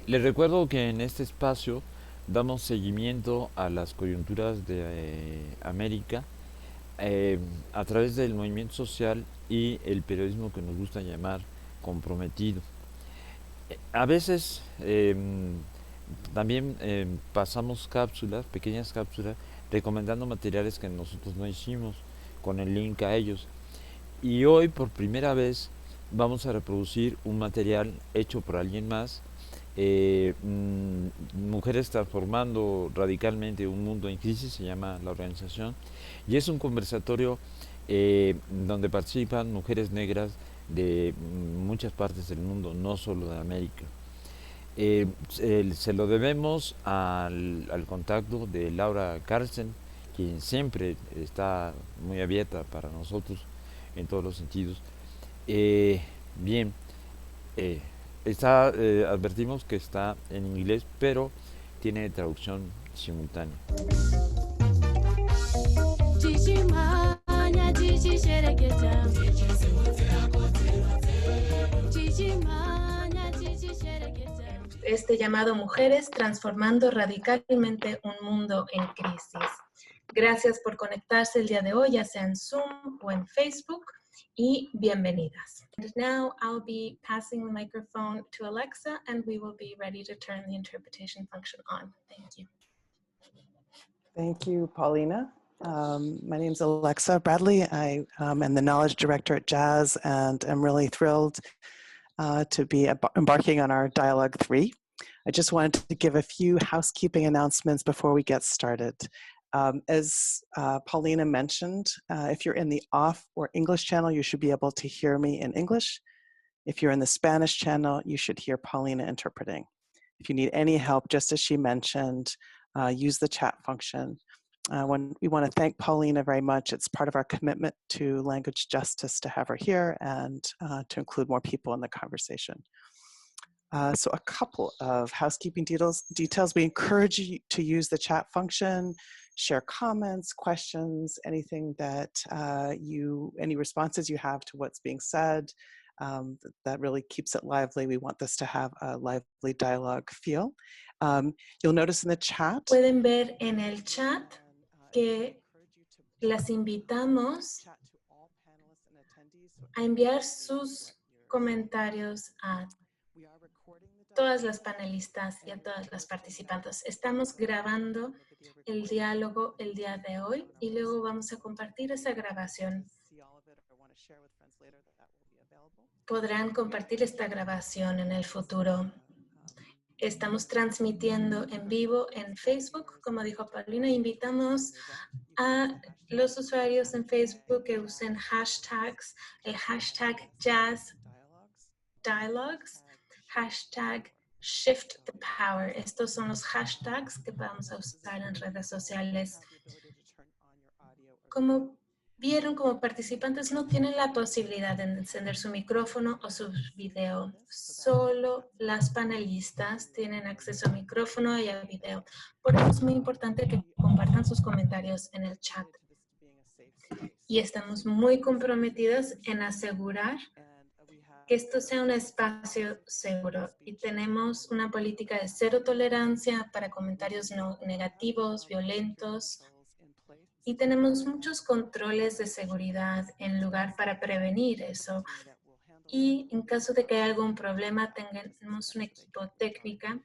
Les recuerdo que en este espacio damos seguimiento a las coyunturas de América eh, a través del movimiento social y el periodismo que nos gusta llamar comprometido. A veces también pasamos cápsulas, pequeñas cápsulas, recomendando materiales que nosotros no hicimos con el link a ellos. Y hoy por primera vez vamos a reproducir un material hecho por alguien más, Mujeres transformando radicalmente un mundo en crisis, se llama la organización, y es un conversatorio donde participan mujeres negras de muchas partes del mundo, no solo de América. Se lo debemos al contacto de Laura Carlsen, quien siempre está muy abierta para nosotros en todos los sentidos. Eh, bien, eh, advertimos que está en inglés, pero tiene traducción simultánea. Este llamado Mujeres transformando radicalmente un mundo en crisis. Gracias por conectarse el día de hoy, ya sea en Zoom o en Facebook, y bienvenidas. And now I'll be passing the microphone to Alexa and we will be ready to turn the interpretation function on. Thank you. Thank you, Paulina. My name is Alexa Bradley. I am the Knowledge Director at JAZ and am really thrilled to be embarking on our Dialogue 3. I just wanted to give a few housekeeping announcements before we get started. As Paulina mentioned, if you're in the off or English channel, you should be able to hear me in English. If you're in the Spanish channel, you should hear Paulina interpreting. If you need any help, just as she mentioned, use the chat function. We want to thank Paulina very much. It's part of our commitment to language justice to have her here and to include more people in the conversation. So a couple of housekeeping details. We encourage you to use the chat function, share comments, questions, anything that any responses you have to what's being said. That really keeps it lively. We want this to have a lively dialogue feel. You'll notice in the chat. Pueden ver en el chat que las invitamos a enviar sus comentarios a todas las panelistas y a todas las participantes. Estamos grabando el diálogo el día de hoy y luego vamos a compartir esa grabación. Podrán compartir esta grabación en el futuro. Estamos transmitiendo en vivo en Facebook, como dijo Paulina. Invitamos a los usuarios en Facebook que usen hashtags, el hashtag Jazz Dialogues, hashtag Shift the Power. Estos son los hashtags que vamos a usar en redes sociales. Como vieron, como participantes no tienen la posibilidad de encender su micrófono o su video. Solo las panelistas tienen acceso a micrófono y a video. Por eso es muy importante que compartan sus comentarios en el chat. Y estamos muy comprometidos en asegurar que esto sea un espacio seguro. Y tenemos una política de cero tolerancia para comentarios no negativos, violentos. Y tenemos muchos controles de seguridad en lugar para prevenir eso. Y en caso de que haya algún problema, tenemos un equipo técnica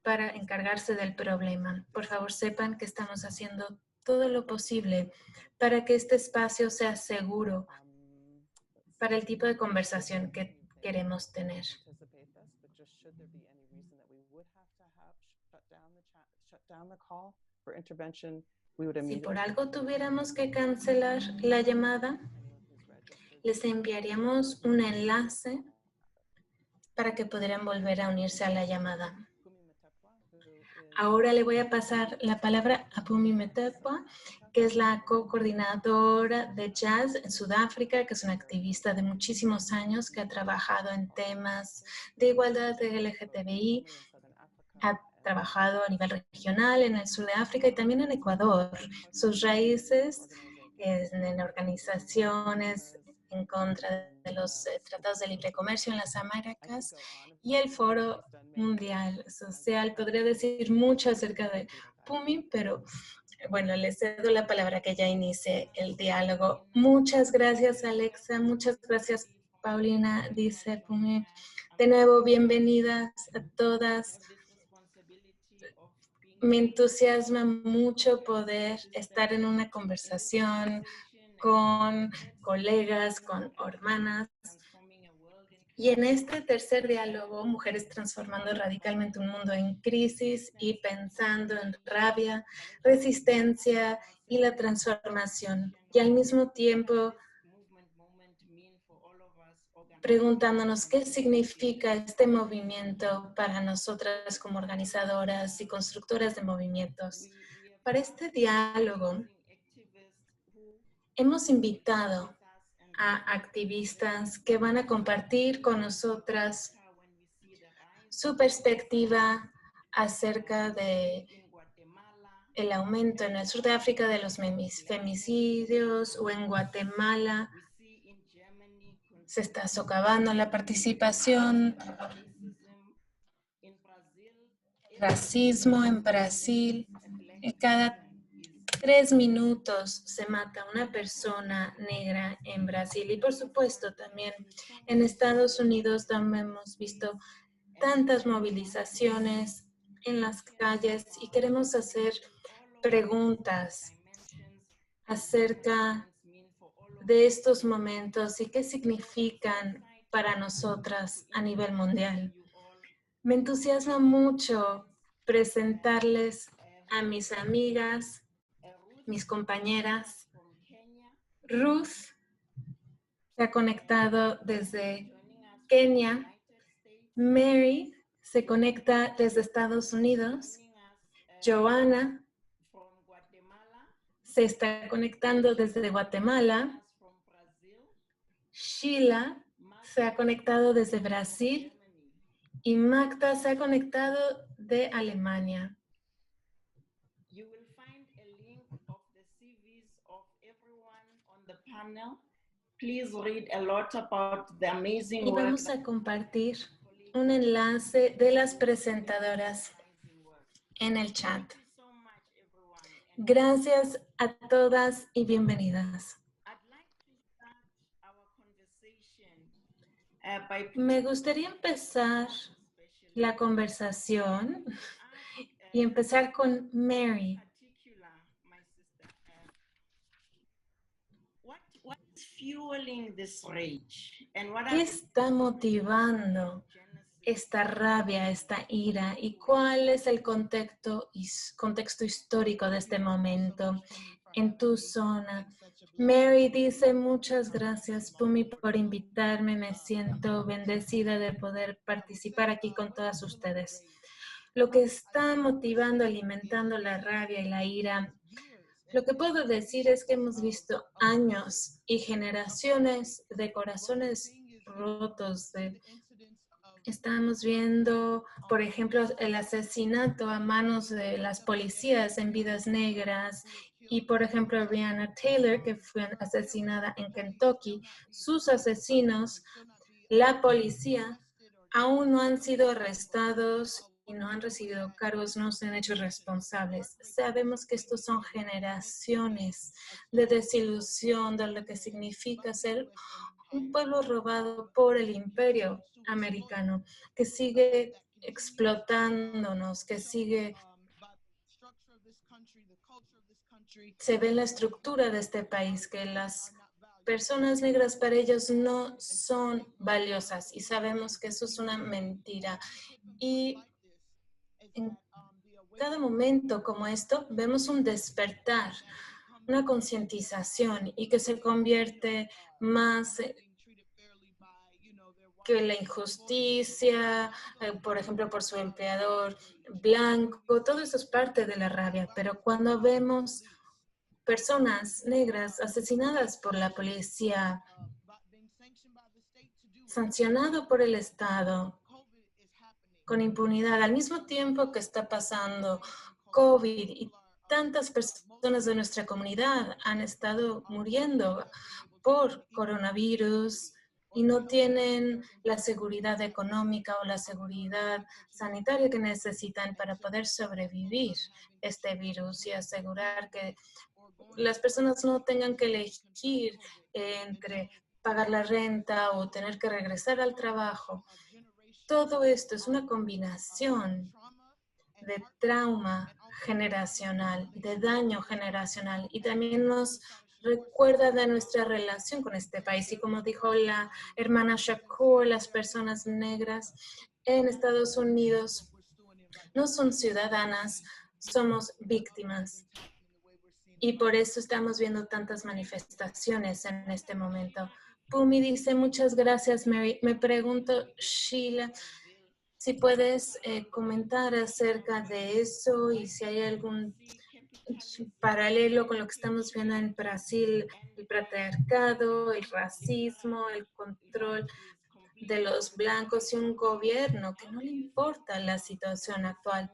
para encargarse del problema. Por favor, sepan que estamos haciendo todo lo posible para que este espacio sea seguro para el tipo de conversación que queremos tener. Si por algo tuviéramos que cancelar la llamada, les enviaríamos un enlace para que pudieran volver a unirse a la llamada. Ahora le voy a pasar la palabra a Pumi Metepwa, que es la co-coordinadora de Jazz en Sudáfrica, que es una activista de muchísimos años que ha trabajado en temas de igualdad de LGTBI, ha trabajado a nivel regional en el sur de África y también en Ecuador. Sus raíces en organizaciones en contra de los tratados de libre comercio en las Américas y el foro mundial, social. Podría decir mucho acerca de PUMI, pero bueno, le cedo la palabra que ya inicie el diálogo. Muchas gracias, Alexa. Muchas gracias, Paulina, dice PUMI. De nuevo, bienvenidas a todas. Me entusiasma mucho poder estar en una conversación con colegas, con hermanas. Y en este tercer diálogo, Mujeres Transformando Radicalmente un Mundo en Crisis y pensando en rabia, resistencia y la transformación. Y al mismo tiempo, preguntándonos qué significa este movimiento para nosotras como organizadoras y constructoras de movimientos. Para este diálogo, hemos invitado a activistas que van a compartir con nosotras su perspectiva acerca de el aumento en el sur de África de los femicidios o en Guatemala. Se está socavando la participación, racismo en Brasil. Cada 3 minutos se mata una persona negra en Brasil y por supuesto también en Estados Unidos también hemos visto tantas movilizaciones en las calles y queremos hacer preguntas acerca de estos momentos y qué significan para nosotras a nivel mundial. Me entusiasma mucho presentarles a mis amigas, mis compañeras. Ruth se ha conectado desde Kenia. Mary se conecta desde Estados Unidos. Joanna se está conectando desde Guatemala. Sheila se ha conectado desde Brasil. Y Magda se ha conectado de Alemania. You will find a link of the CVs of everyone on the panel. Please read a lot about the amazing Y work. vamos a compartir un enlace de las presentadoras en el chat. Gracias a todas y bienvenidas. Me gustaría empezar la conversación y empezar con Mary. ¿Qué está motivando esta rabia, esta ira? ¿Y cuál es el contexto histórico de este momento en tu zona? Mary dice, muchas gracias, Pumi, por invitarme. Me siento bendecida de poder participar aquí con todas ustedes. Lo que está motivando, alimentando la rabia y la ira, lo que puedo decir es que hemos visto años y generaciones de corazones rotos. Estamos viendo, por ejemplo, el asesinato a manos de las policías en Vidas Negras y, por ejemplo, Breonna Taylor, que fue asesinada en Kentucky. Sus asesinos, la policía, aún no han sido arrestados y no han recibido cargos, no se han hecho responsables. Sabemos que estos son generaciones de desilusión de lo que significa ser un pueblo robado por el imperio americano, que sigue explotándonos, que sigue... Se ve en la estructura de este país que las personas negras para ellos no son valiosas y sabemos que eso es una mentira. Y en cada momento como esto vemos un despertar, una concientización y que se convierte más que la injusticia, por ejemplo, por su empleador blanco, todo eso es parte de la rabia, pero cuando vemos personas negras asesinadas por la policía, sancionado por el Estado, con impunidad, al mismo tiempo que está pasando COVID y tantas personas de nuestra comunidad han estado muriendo por coronavirus, y no tienen la seguridad económica o la seguridad sanitaria que necesitan para poder sobrevivir este virus y asegurar que las personas no tengan que elegir entre pagar la renta o tener que regresar al trabajo. Todo esto es una combinación de trauma generacional, de daño generacional, y también nos recuerda de nuestra relación con este país. Y como dijo la hermana Shakur, las personas negras en Estados Unidos no son ciudadanas, somos víctimas. Y por eso estamos viendo tantas manifestaciones en este momento. Pumi dice, muchas gracias, Mary. Me pregunto, Sheila, si puedes comentar acerca de eso y si hay algún paralelo con lo que estamos viendo en Brasil, el patriarcado, el racismo, el control de los blancos y un gobierno que no le importa la situación actual.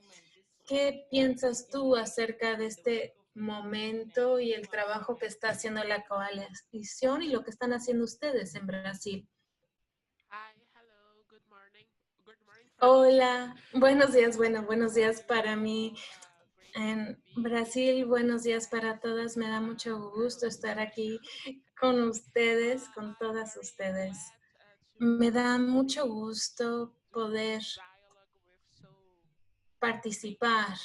¿Qué piensas tú acerca de este momento y el trabajo que está haciendo la coalición y lo que están haciendo ustedes en Brasil? Hola, buenos días, buenos días para mí en Brasil, buenos días para todas. Me da mucho gusto estar aquí con ustedes, con todas ustedes. Me da mucho gusto poder participar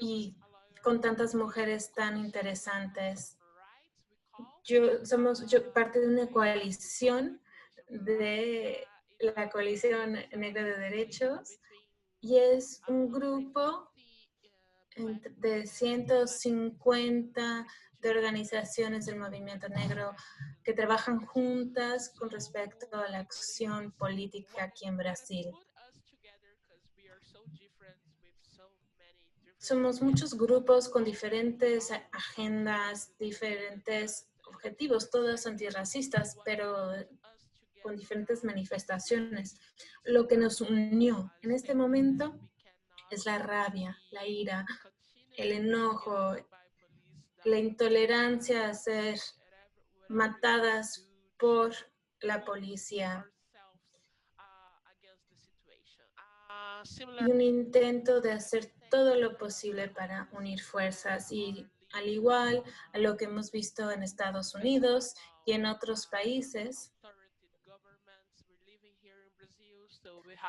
y con tantas mujeres tan interesantes. Yo parte de una coalición de la Coalición Negra de Derechos y es un grupo de 150 de organizaciones del movimiento negro que trabajan juntas con respecto a la acción política aquí en Brasil. Somos muchos grupos con diferentes agendas, diferentes objetivos, todos antirracistas, pero con diferentes manifestaciones. Lo que nos unió en este momento es la rabia, la ira, el enojo, la intolerancia a ser matadas por la policía y un intento de hacer todo lo posible para unir fuerzas y al igual a lo que hemos visto en Estados Unidos y en otros países.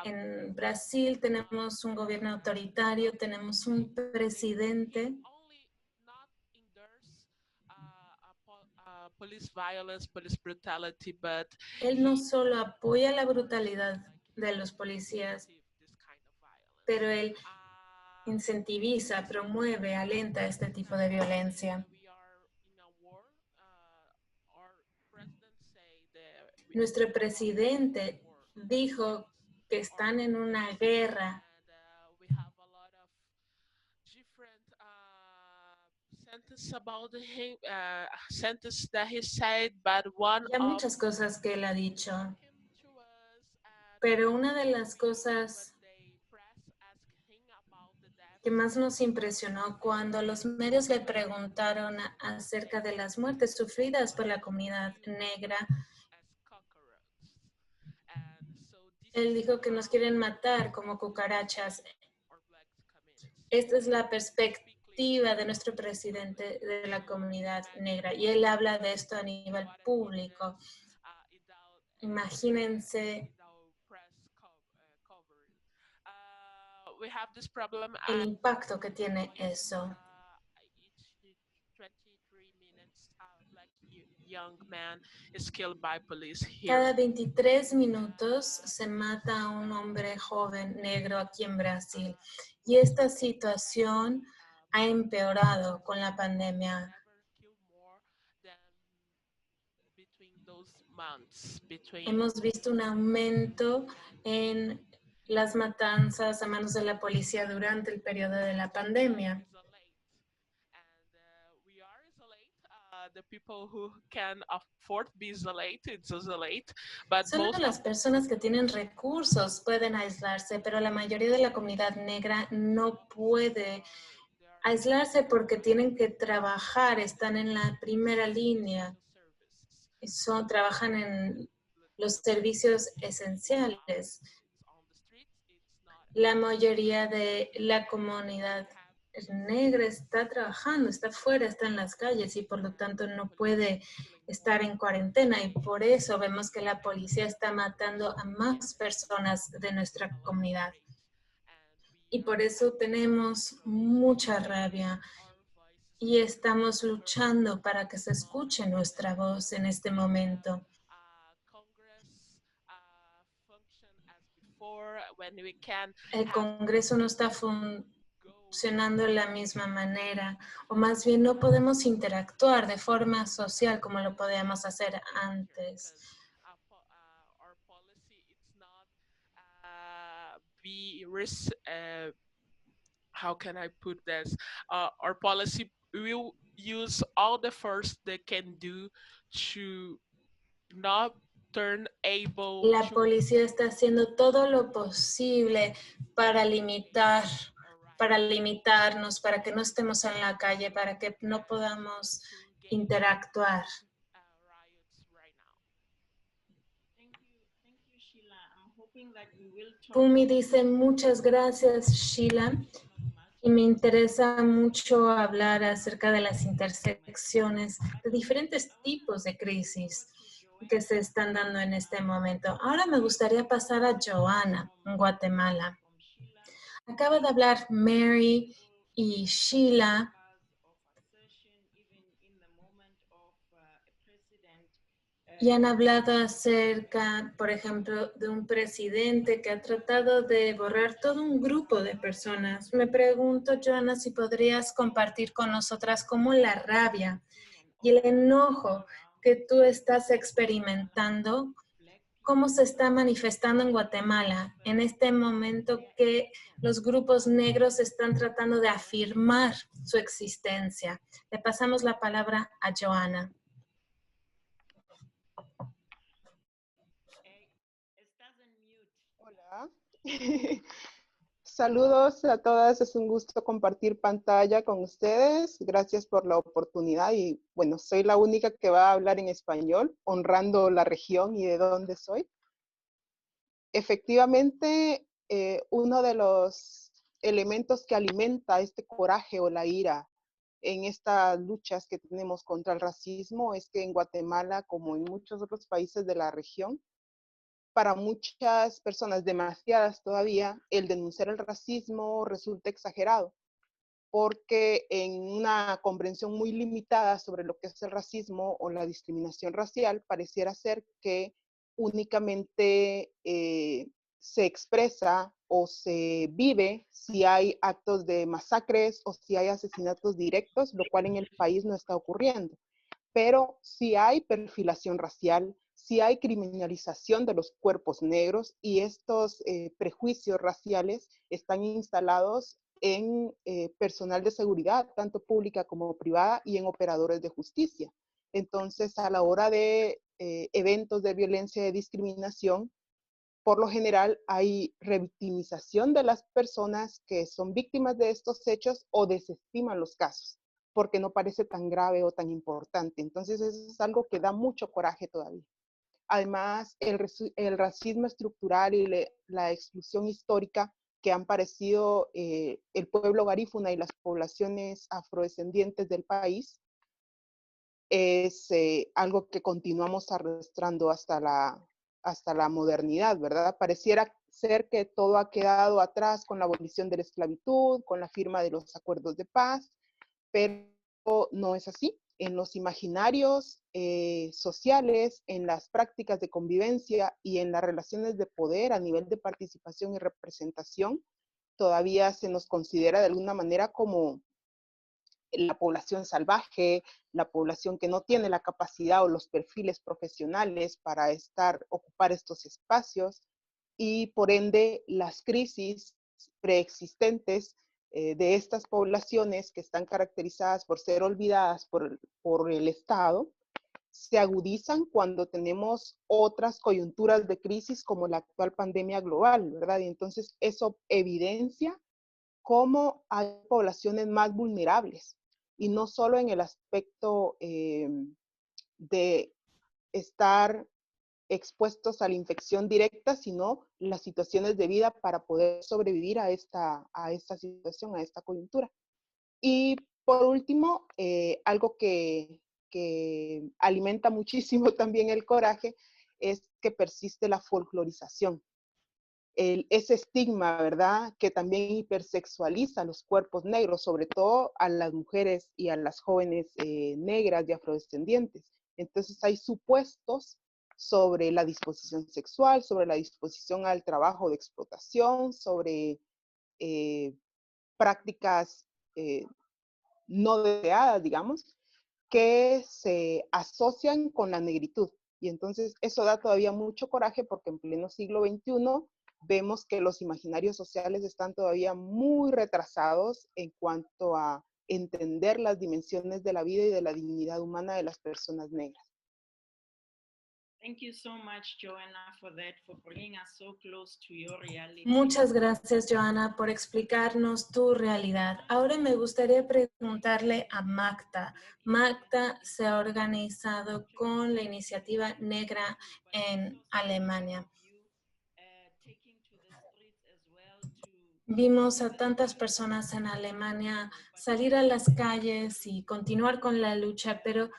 En Brasil tenemos un gobierno autoritario, tenemos un presidente él no solo apoya la brutalidad de los policías, pero él incentiviza, promueve, alenta este tipo de violencia. Nuestro presidente dijo que están en una guerra. Hay muchas cosas que él ha dicho, pero una de las cosas que más nos impresionó cuando los medios le preguntaron acerca de las muertes sufridas por la comunidad negra, él dijo que nos quieren matar como cucarachas. Esta es la perspectiva de nuestro presidente de la comunidad negra y él habla de esto a nivel público. Imagínense el impacto que tiene eso. Cada 23 minutos se mata a un hombre joven negro aquí en Brasil. Y esta situación ha empeorado con la pandemia. Hemos visto un aumento en las matanzas a manos de la policía durante el periodo de la pandemia. Solo las personas que tienen recursos pueden aislarse, pero la mayoría de la comunidad negra no puede aislarse porque tienen que trabajar, están en la primera línea, trabajan en los servicios esenciales. La mayoría de la comunidad negra está trabajando, está fuera, está en las calles y por lo tanto no puede estar en cuarentena, y por eso vemos que la policía está matando a más personas de nuestra comunidad. Y por eso tenemos mucha rabia y estamos luchando para que se escuche nuestra voz en este momento. El Congreso no está funcionando de la misma manera, o más bien no podemos interactuar de forma social como lo podíamos hacer antes. How can I put this? Our policy will use all the force they can do to not turn able La policía está haciendo todo lo posible para limitarnos, para que no estemos en la calle, para que no podamos interactuar. Pumi dice muchas gracias, Sheila, y me interesa mucho hablar acerca de las intersecciones de diferentes tipos de crisis que se están dando en este momento. Ahora me gustaría pasar a Joana, en Guatemala. Acaba de hablar Mary y Sheila y han hablado acerca, por ejemplo, de un presidente que ha tratado de borrar todo un grupo de personas. Me pregunto, Joana, si podrías compartir con nosotras cómo la rabia y el enojo que tú estás experimentando, cómo se está manifestando en Guatemala en este momento que los grupos negros están tratando de afirmar su existencia. Le pasamos la palabra a Joana. Hola. Saludos a todas, es un gusto compartir pantalla con ustedes. Gracias por la oportunidad y bueno, soy la única que va a hablar en español, honrando la región y de dónde soy. Efectivamente, uno de los elementos que alimenta este coraje o la ira en estas luchas que tenemos contra el racismo es que en Guatemala, como en muchos otros países de la región, para muchas personas, demasiadas todavía, el denunciar el racismo resulta exagerado, porque en una comprensión muy limitada sobre lo que es el racismo o la discriminación racial, pareciera ser que únicamente se expresa o se vive si hay actos de masacres o si hay asesinatos directos, lo cual en el país no está ocurriendo. Pero sí hay perfilación racial, sí hay criminalización de los cuerpos negros y estos prejuicios raciales están instalados en personal de seguridad, tanto pública como privada, y en operadores de justicia. Entonces, a la hora de eventos de violencia y de discriminación, por lo general hay revictimización de las personas que son víctimas de estos hechos o desestiman los casos porque no parece tan grave o tan importante. Entonces eso es algo que da mucho coraje todavía. Además, el racismo estructural y la exclusión histórica que han padecido el pueblo garífuna y las poblaciones afrodescendientes del país es algo que continuamos arrastrando hasta la modernidad, ¿verdad? Pareciera ser que todo ha quedado atrás con la abolición de la esclavitud, con la firma de los acuerdos de paz, pero no es así. En los imaginarios sociales, en las prácticas de convivencia y en las relaciones de poder a nivel de participación y representación, todavía se nos considera de alguna manera como la población salvaje, la población que no tiene la capacidad o los perfiles profesionales para ocupar estos espacios, y por ende las crisis preexistentes de estas poblaciones que están caracterizadas por ser olvidadas por el Estado, se agudizan cuando tenemos otras coyunturas de crisis como la actual pandemia global, ¿verdad? Y entonces eso evidencia cómo hay poblaciones más vulnerables, y no solo en el aspecto de estar expuestos a la infección directa, sino las situaciones de vida para poder sobrevivir a esta situación, a esta coyuntura. Y por último, algo que alimenta muchísimo también el coraje es que persiste la folclorización. Ese estigma, ¿verdad? Que también hipersexualiza los cuerpos negros, sobre todo a las mujeres y a las jóvenes negras y afrodescendientes. Entonces hay supuestos sobre la disposición sexual, sobre la disposición al trabajo de explotación, sobre prácticas no deseadas, digamos, que se asocian con la negritud. Y entonces eso da todavía mucho coraje porque en pleno siglo XXI vemos que los imaginarios sociales están todavía muy retrasados en cuanto a entender las dimensiones de la vida y de la dignidad humana de las personas negras. Thank you so much, Joanna, for that, for bringing us so close to your reality. Muchas gracias, Joanna, por explicarnos tu realidad. Ahora me gustaría preguntarle a Magda. Magda se ha organizado con la iniciativa negra en Alemania. Vimos a tantas personas en Alemania salir a las calles y continuar con la lucha, pero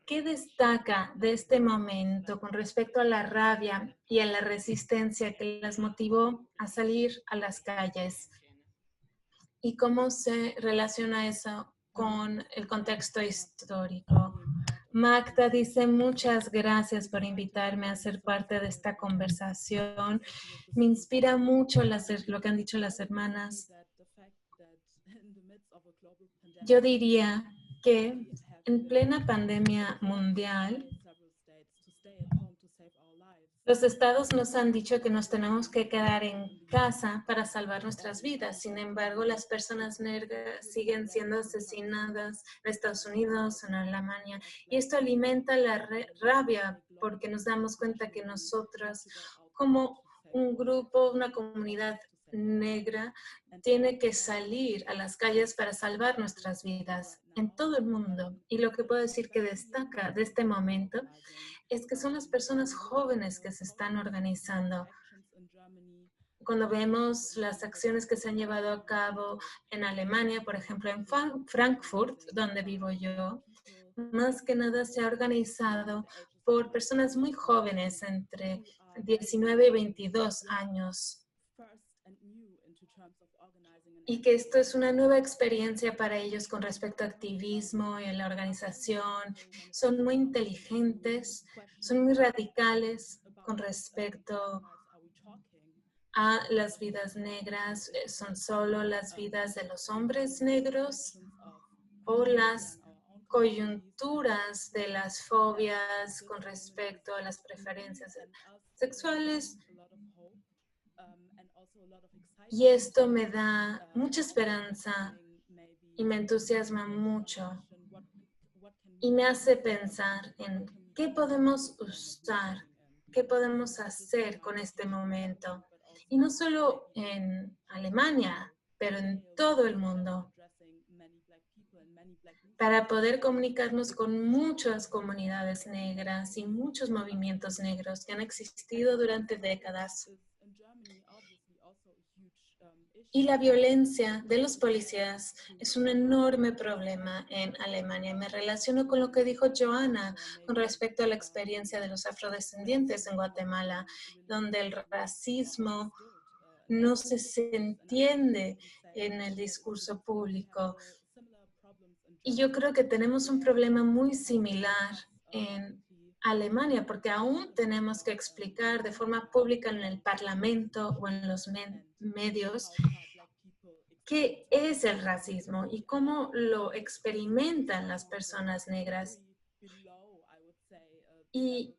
¿qué destaca de este momento con respecto a la rabia y a la resistencia que las motivó a salir a las calles? ¿Y cómo se relaciona eso con el contexto histórico? Magda dice, muchas gracias por invitarme a ser parte de esta conversación. Me inspira mucho lo que han dicho las hermanas. Yo diría que en plena pandemia mundial, los estados nos han dicho que nos tenemos que quedar en casa para salvar nuestras vidas. Sin embargo, las personas negras siguen siendo asesinadas en Estados Unidos, en Alemania. Y esto alimenta la rabia porque nos damos cuenta que nosotros, como un grupo, una comunidad negra, tiene que salir a las calles para salvar nuestras vidas en todo el mundo. Y lo que puedo decir que destaca de este momento es que son las personas jóvenes que se están organizando. Cuando vemos las acciones que se han llevado a cabo en Alemania, por ejemplo, en Frankfurt, donde vivo yo, más que nada se ha organizado por personas muy jóvenes, entre 19 y 22 años. Y que esto es una nueva experiencia para ellos con respecto a activismo y a la organización. Son muy inteligentes, son muy radicales con respecto a las vidas negras. ¿Son solo las vidas de los hombres negros o las coyunturas de las fobias con respecto a las preferencias sexuales? Y esto me da mucha esperanza y me entusiasma mucho y me hace pensar en qué podemos usar, qué podemos hacer con este momento. Y no solo en Alemania, pero en todo el mundo, para poder comunicarnos con muchas comunidades negras y muchos movimientos negros que han existido durante décadas. Y la violencia de los policías es un enorme problema en Alemania. Me relaciono con lo que dijo Joanna con respecto a la experiencia de los afrodescendientes en Guatemala, donde el racismo no se entiende en el discurso público. Y yo creo que tenemos un problema muy similar en Alemania, porque aún tenemos que explicar de forma pública en el Parlamento o en los medios qué es el racismo y cómo lo experimentan las personas negras. Y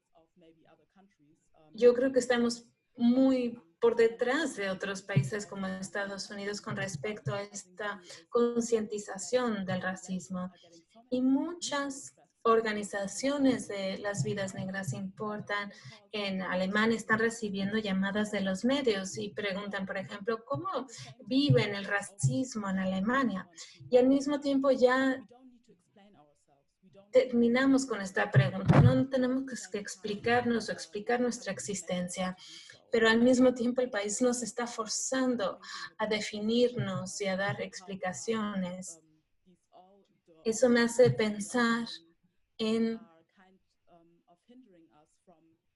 yo creo que estamos muy por detrás de otros países como Estados Unidos con respecto a esta concientización del racismo. Y muchas organizaciones de las vidas negras importan en Alemania están recibiendo llamadas de los medios y preguntan, por ejemplo, ¿cómo viven el racismo en Alemania? Y al mismo tiempo ya terminamos con esta pregunta. No tenemos que explicarnos o explicar nuestra existencia, pero al mismo tiempo el país nos está forzando a definirnos y a dar explicaciones. Eso me hace pensar en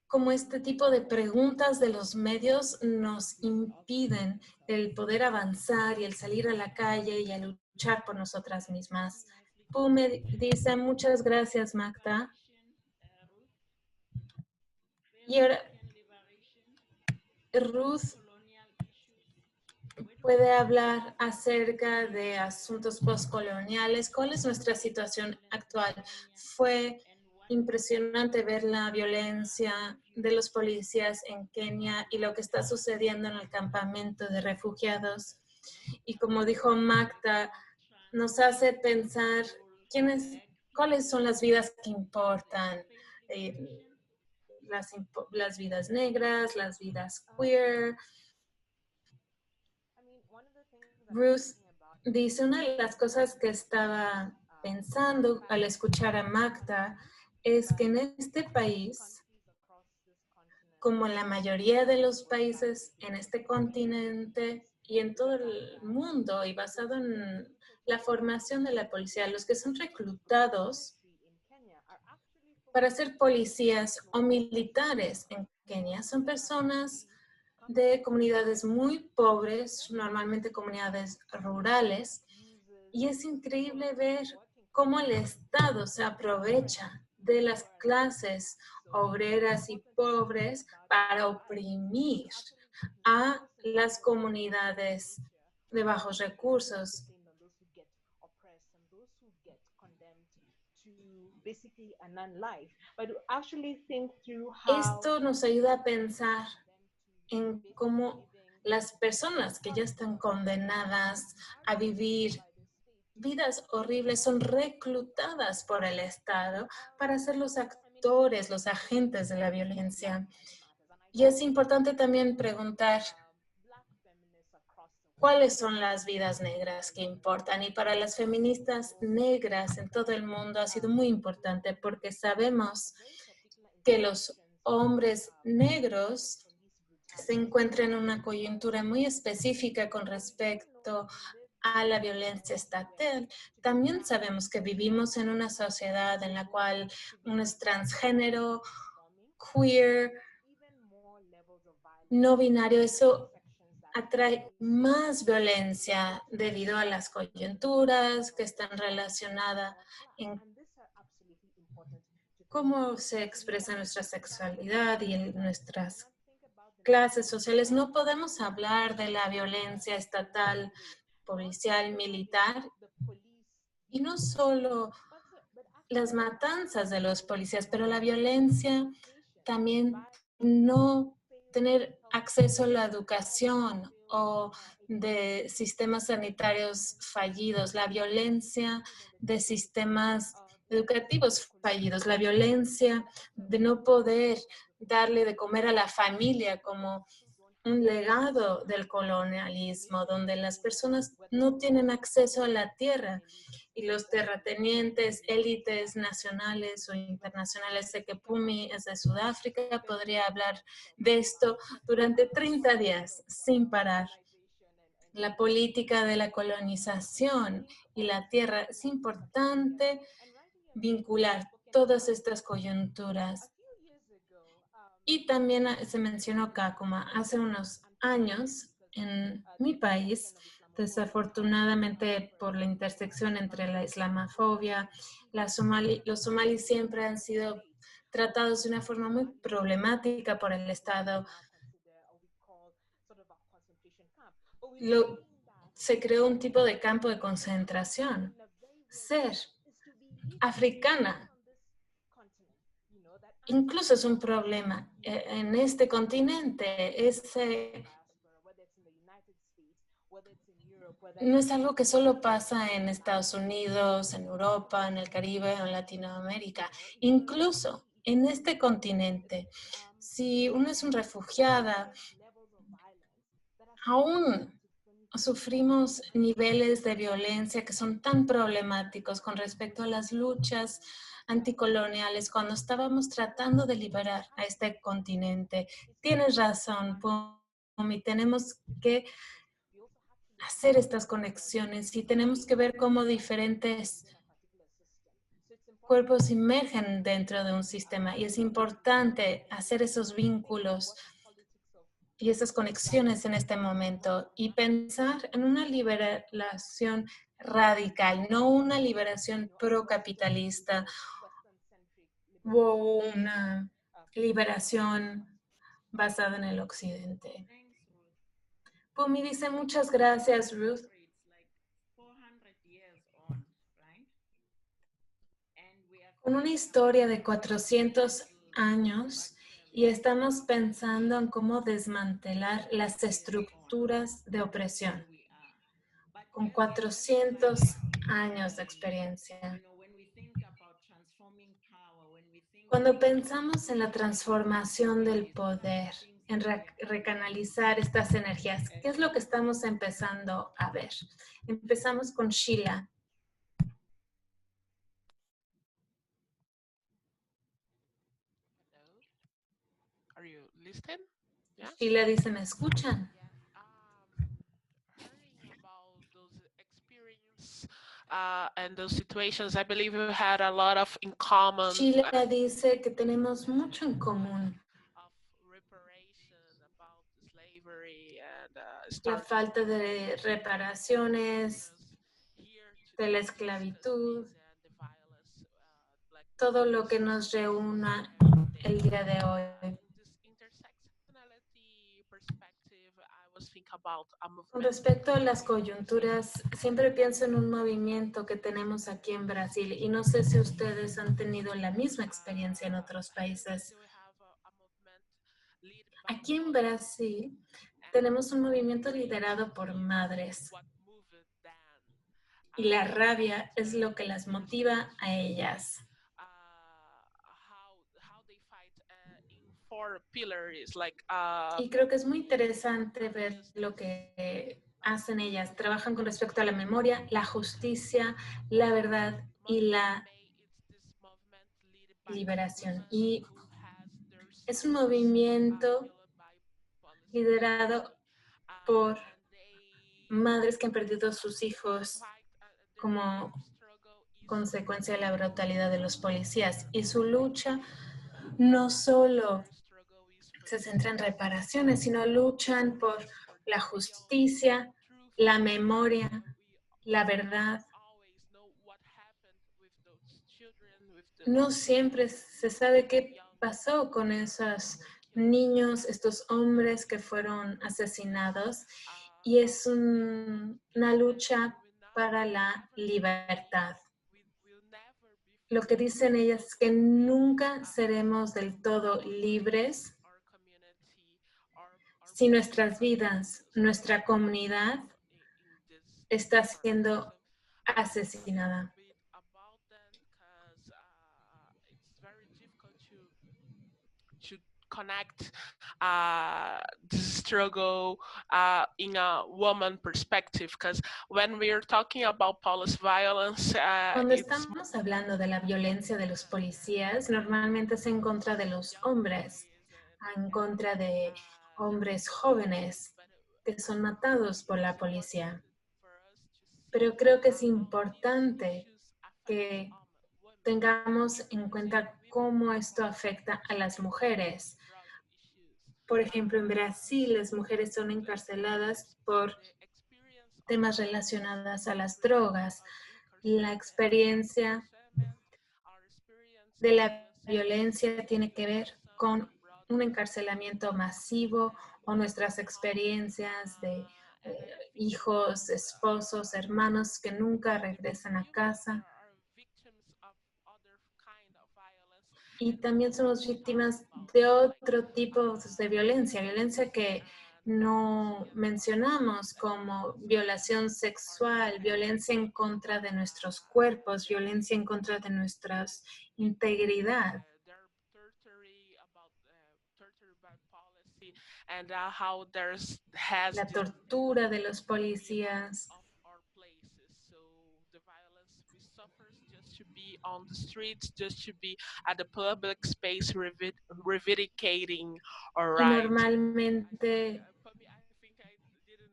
cómo este tipo de preguntas de los medios nos impiden el poder avanzar y el salir a la calle y a luchar por nosotras mismas. Me dice, muchas gracias, Magda. Y ahora, Ruth puede hablar acerca de asuntos postcoloniales. ¿Cuál es nuestra situación actual? Fue impresionante ver la violencia de los policías en Kenia y lo que está sucediendo en el campamento de refugiados. Y como dijo Magda, nos hace pensar cuáles son las vidas que importan. Las vidas negras, las vidas queer. Ruth dice, una de las cosas que estaba pensando al escuchar a Magda es que en este país, como en la mayoría de los países en este continente y en todo el mundo y basado en la formación de la policía, los que son reclutados para ser policías o militares en Kenia son personas de comunidades muy pobres, normalmente comunidades rurales, y es increíble ver cómo el Estado se aprovecha de las clases obreras y pobres para oprimir a las comunidades de bajos recursos. Esto nos ayuda a pensar en cómo las personas que ya están condenadas a vivir vidas horribles son reclutadas por el Estado para ser los actores, los agentes de la violencia. Y es importante también preguntar cuáles son las vidas negras que importan. Y para las feministas negras en todo el mundo ha sido muy importante porque sabemos que los hombres negros se encuentran en una coyuntura muy específica con respecto a la violencia estatal. También sabemos que vivimos en una sociedad en la cual uno es transgénero, queer, no binario. Eso atrae más violencia debido a las coyunturas que están relacionadas en cómo se expresa nuestra sexualidad y en nuestras clases sociales. No podemos hablar de la violencia estatal, policial, militar, y no solo las matanzas de los policías, pero la violencia también no tener acceso a la educación o de sistemas sanitarios fallidos, la violencia de sistemas educativos fallidos, la violencia de no poder darle de comer a la familia como un legado del colonialismo, donde las personas no tienen acceso a la tierra y los terratenientes, élites nacionales o internacionales, sé que Pumi es de Sudáfrica, podría hablar de esto durante 30 días sin parar. La política de la colonización y la tierra, es importante vincular todas estas coyunturas. Y también se mencionó Kakuma. Hace unos años en mi país, desafortunadamente por la intersección entre la islamofobia, los somalíes siempre han sido tratados de una forma muy problemática por el Estado. Se creó un tipo de campo de concentración. Ser africana incluso es un problema en este continente. no es algo que solo pasa en Estados Unidos, en Europa, en el Caribe o en Latinoamérica. Incluso en este continente, si uno es un refugiada, aún sufrimos niveles de violencia que son tan problemáticos con respecto a las luchas anticoloniales cuando estábamos tratando de liberar a este continente. Tienes razón, Pumi, tenemos que hacer estas conexiones y tenemos que ver cómo diferentes cuerpos emergen dentro de un sistema y es importante hacer esos vínculos y esas conexiones en este momento y pensar en una liberación radical, no una liberación procapitalista o una liberación basada en el occidente. Pumi dice muchas gracias, Ruth. Con una historia de 400 años y estamos pensando en cómo desmantelar las estructuras de opresión. Con 400 años de experiencia. Cuando pensamos en la transformación del poder, en recanalizar estas energías, ¿qué es lo que estamos empezando a ver? Empezamos con Sheila. Are you listening? Yeah. Sheila dice, ¿me escuchan? Hearing about those experiences and those situations, I believe we had a lot of in common. Sheila dice que tenemos mucho en común. La falta de reparaciones, de la esclavitud, todo lo que nos reúna el día de hoy. Con respecto a las coyunturas, siempre pienso en un movimiento que tenemos aquí en Brasil y no sé si ustedes han tenido la misma experiencia en otros países. Aquí en Brasil tenemos un movimiento liderado por madres y la rabia es lo que las motiva a ellas. Y creo que es muy interesante ver lo que hacen ellas. Trabajan con respecto a la memoria, la justicia, la verdad y la liberación. Y es un movimiento liderado por madres que han perdido a sus hijos como consecuencia de la brutalidad de los policías. Y su lucha no solo se centra en reparaciones, sino luchan por la justicia, la memoria, la verdad. No siempre se sabe qué pasó con esos niños, estos hombres que fueron asesinados, y es una lucha para la libertad. Lo que dicen ellas es que nunca seremos del todo libres si nuestras vidas, nuestra comunidad está siendo asesinada. Connect this struggle in a woman perspective, because when we're talking about police violence, cuando estamos hablando de la violencia de los policías, normalmente es en contra de los hombres, en contra de hombres jóvenes que son matados por la policía. Pero creo que es importante que tengamos en cuenta cómo esto afecta a las mujeres. Por ejemplo, en Brasil, las mujeres son encarceladas por temas relacionados a las drogas. La experiencia de la violencia tiene que ver con un encarcelamiento masivo o nuestras experiencias de hijos, esposos, hermanos que nunca regresan a casa. Y también somos víctimas de otro tipo de violencia que no mencionamos como violación sexual, violencia en contra de nuestros cuerpos, violencia en contra de nuestra integridad. They're torturing about torture by policy and how there's has La this tortura de los policías. of our places. So the violence we suffer just to be on the streets, just to be at the public space, reivindicating our Y right. normalmente, Pumi, I think I didn't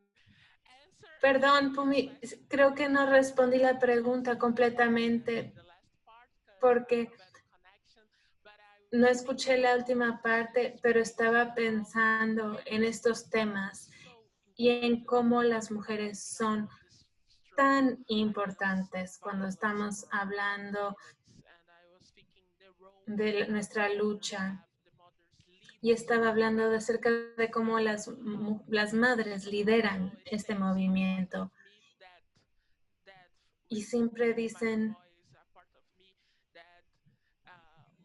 answer perdón, your Pumi, question. creo que no respondí la pregunta completamente The last part, 'cause porque of bad connection, but I no was escuché la última parte, pero estaba pensando en estos temas so y en important cómo las mujeres talking son about this struggle tan against importantes cuando violence estamos for hablando violence, and I was thinking the role de nuestra mothers lucha. have, the mothers lead Y estaba hablando de acerca de cómo las madres lideran always este takes a part movimiento. of me that Y with siempre my dicen boys, a part of me that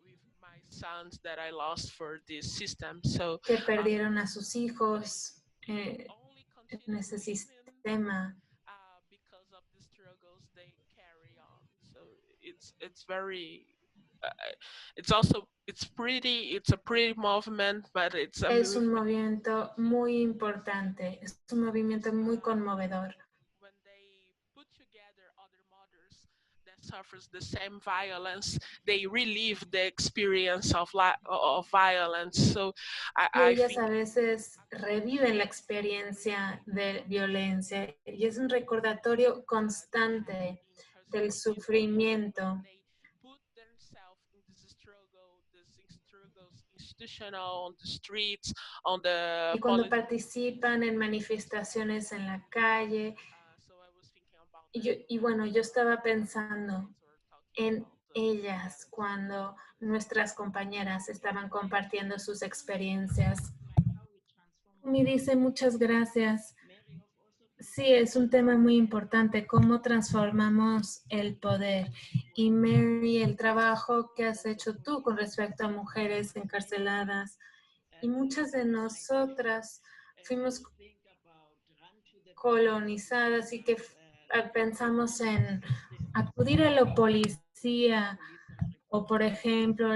with my sons that I lost for this system. So que perdieron a sus hijos only en continue ese living sistema. because of the struggles they carry on. So it's very it's also it's a pretty movement, but it's a Es un movement movimiento muy importante, es un movimiento muy conmovedor. when they put together other mothers that suffers the same violence, they relive the experience of violence. So Y I ellas think a veces reviven la experiencia de violencia y es un recordatorio constante del sufrimiento. put themselves in this struggles institutional on the streets, on the Y cuando participan en manifestaciones en la calle, so I was thinking about that. y bueno, yo estaba pensando We're talking en about ellas cuando nuestras compañeras estaban compartiendo sus experiencias. Me dice muchas gracias. Sí, es un tema muy importante, cómo transformamos el poder. Y Mary, el trabajo que has hecho tú con respecto a mujeres encarceladas. Y muchas de nosotras fuimos colonizadas y que pensamos en acudir a la policía o, por ejemplo,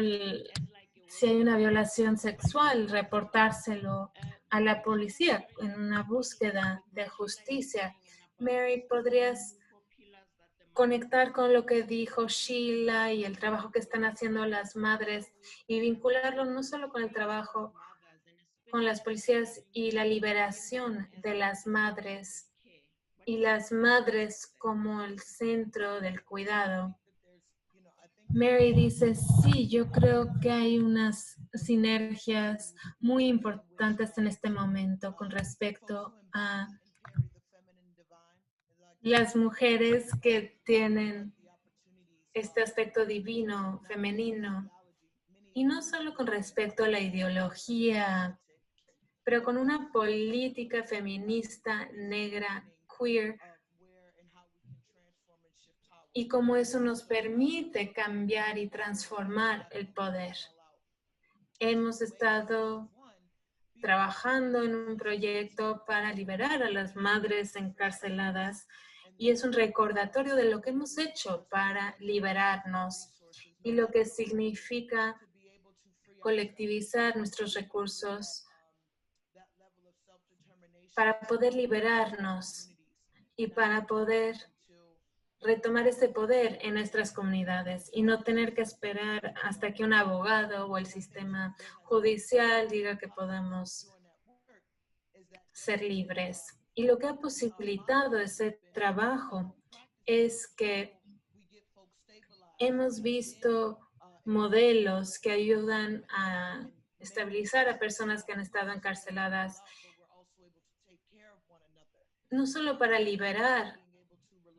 si hay una violación sexual, reportárselo a la policía en una búsqueda de justicia. Mary, ¿podrías conectar con lo que dijo Sheila y el trabajo que están haciendo las madres y vincularlo no solo con el trabajo con las policías y la liberación de las madres y las madres como el centro del cuidado? Mary dice, sí, yo creo que hay unas sinergias muy importantes en este momento con respecto a las mujeres que tienen este aspecto divino, femenino, y no solo con respecto a la ideología, pero con una política feminista, negra, queer, y cómo eso nos permite cambiar y transformar el poder. Hemos estado trabajando en un proyecto para liberar a las madres encarceladas y es un recordatorio de lo que hemos hecho para liberarnos y lo que significa colectivizar nuestros recursos para poder liberarnos y para poder retomar ese poder en nuestras comunidades y no tener que esperar hasta que un abogado o el sistema judicial diga que podemos ser libres. Y lo que ha posibilitado ese trabajo es que hemos visto modelos que ayudan a estabilizar a personas que han estado encarceladas, no solo para liberar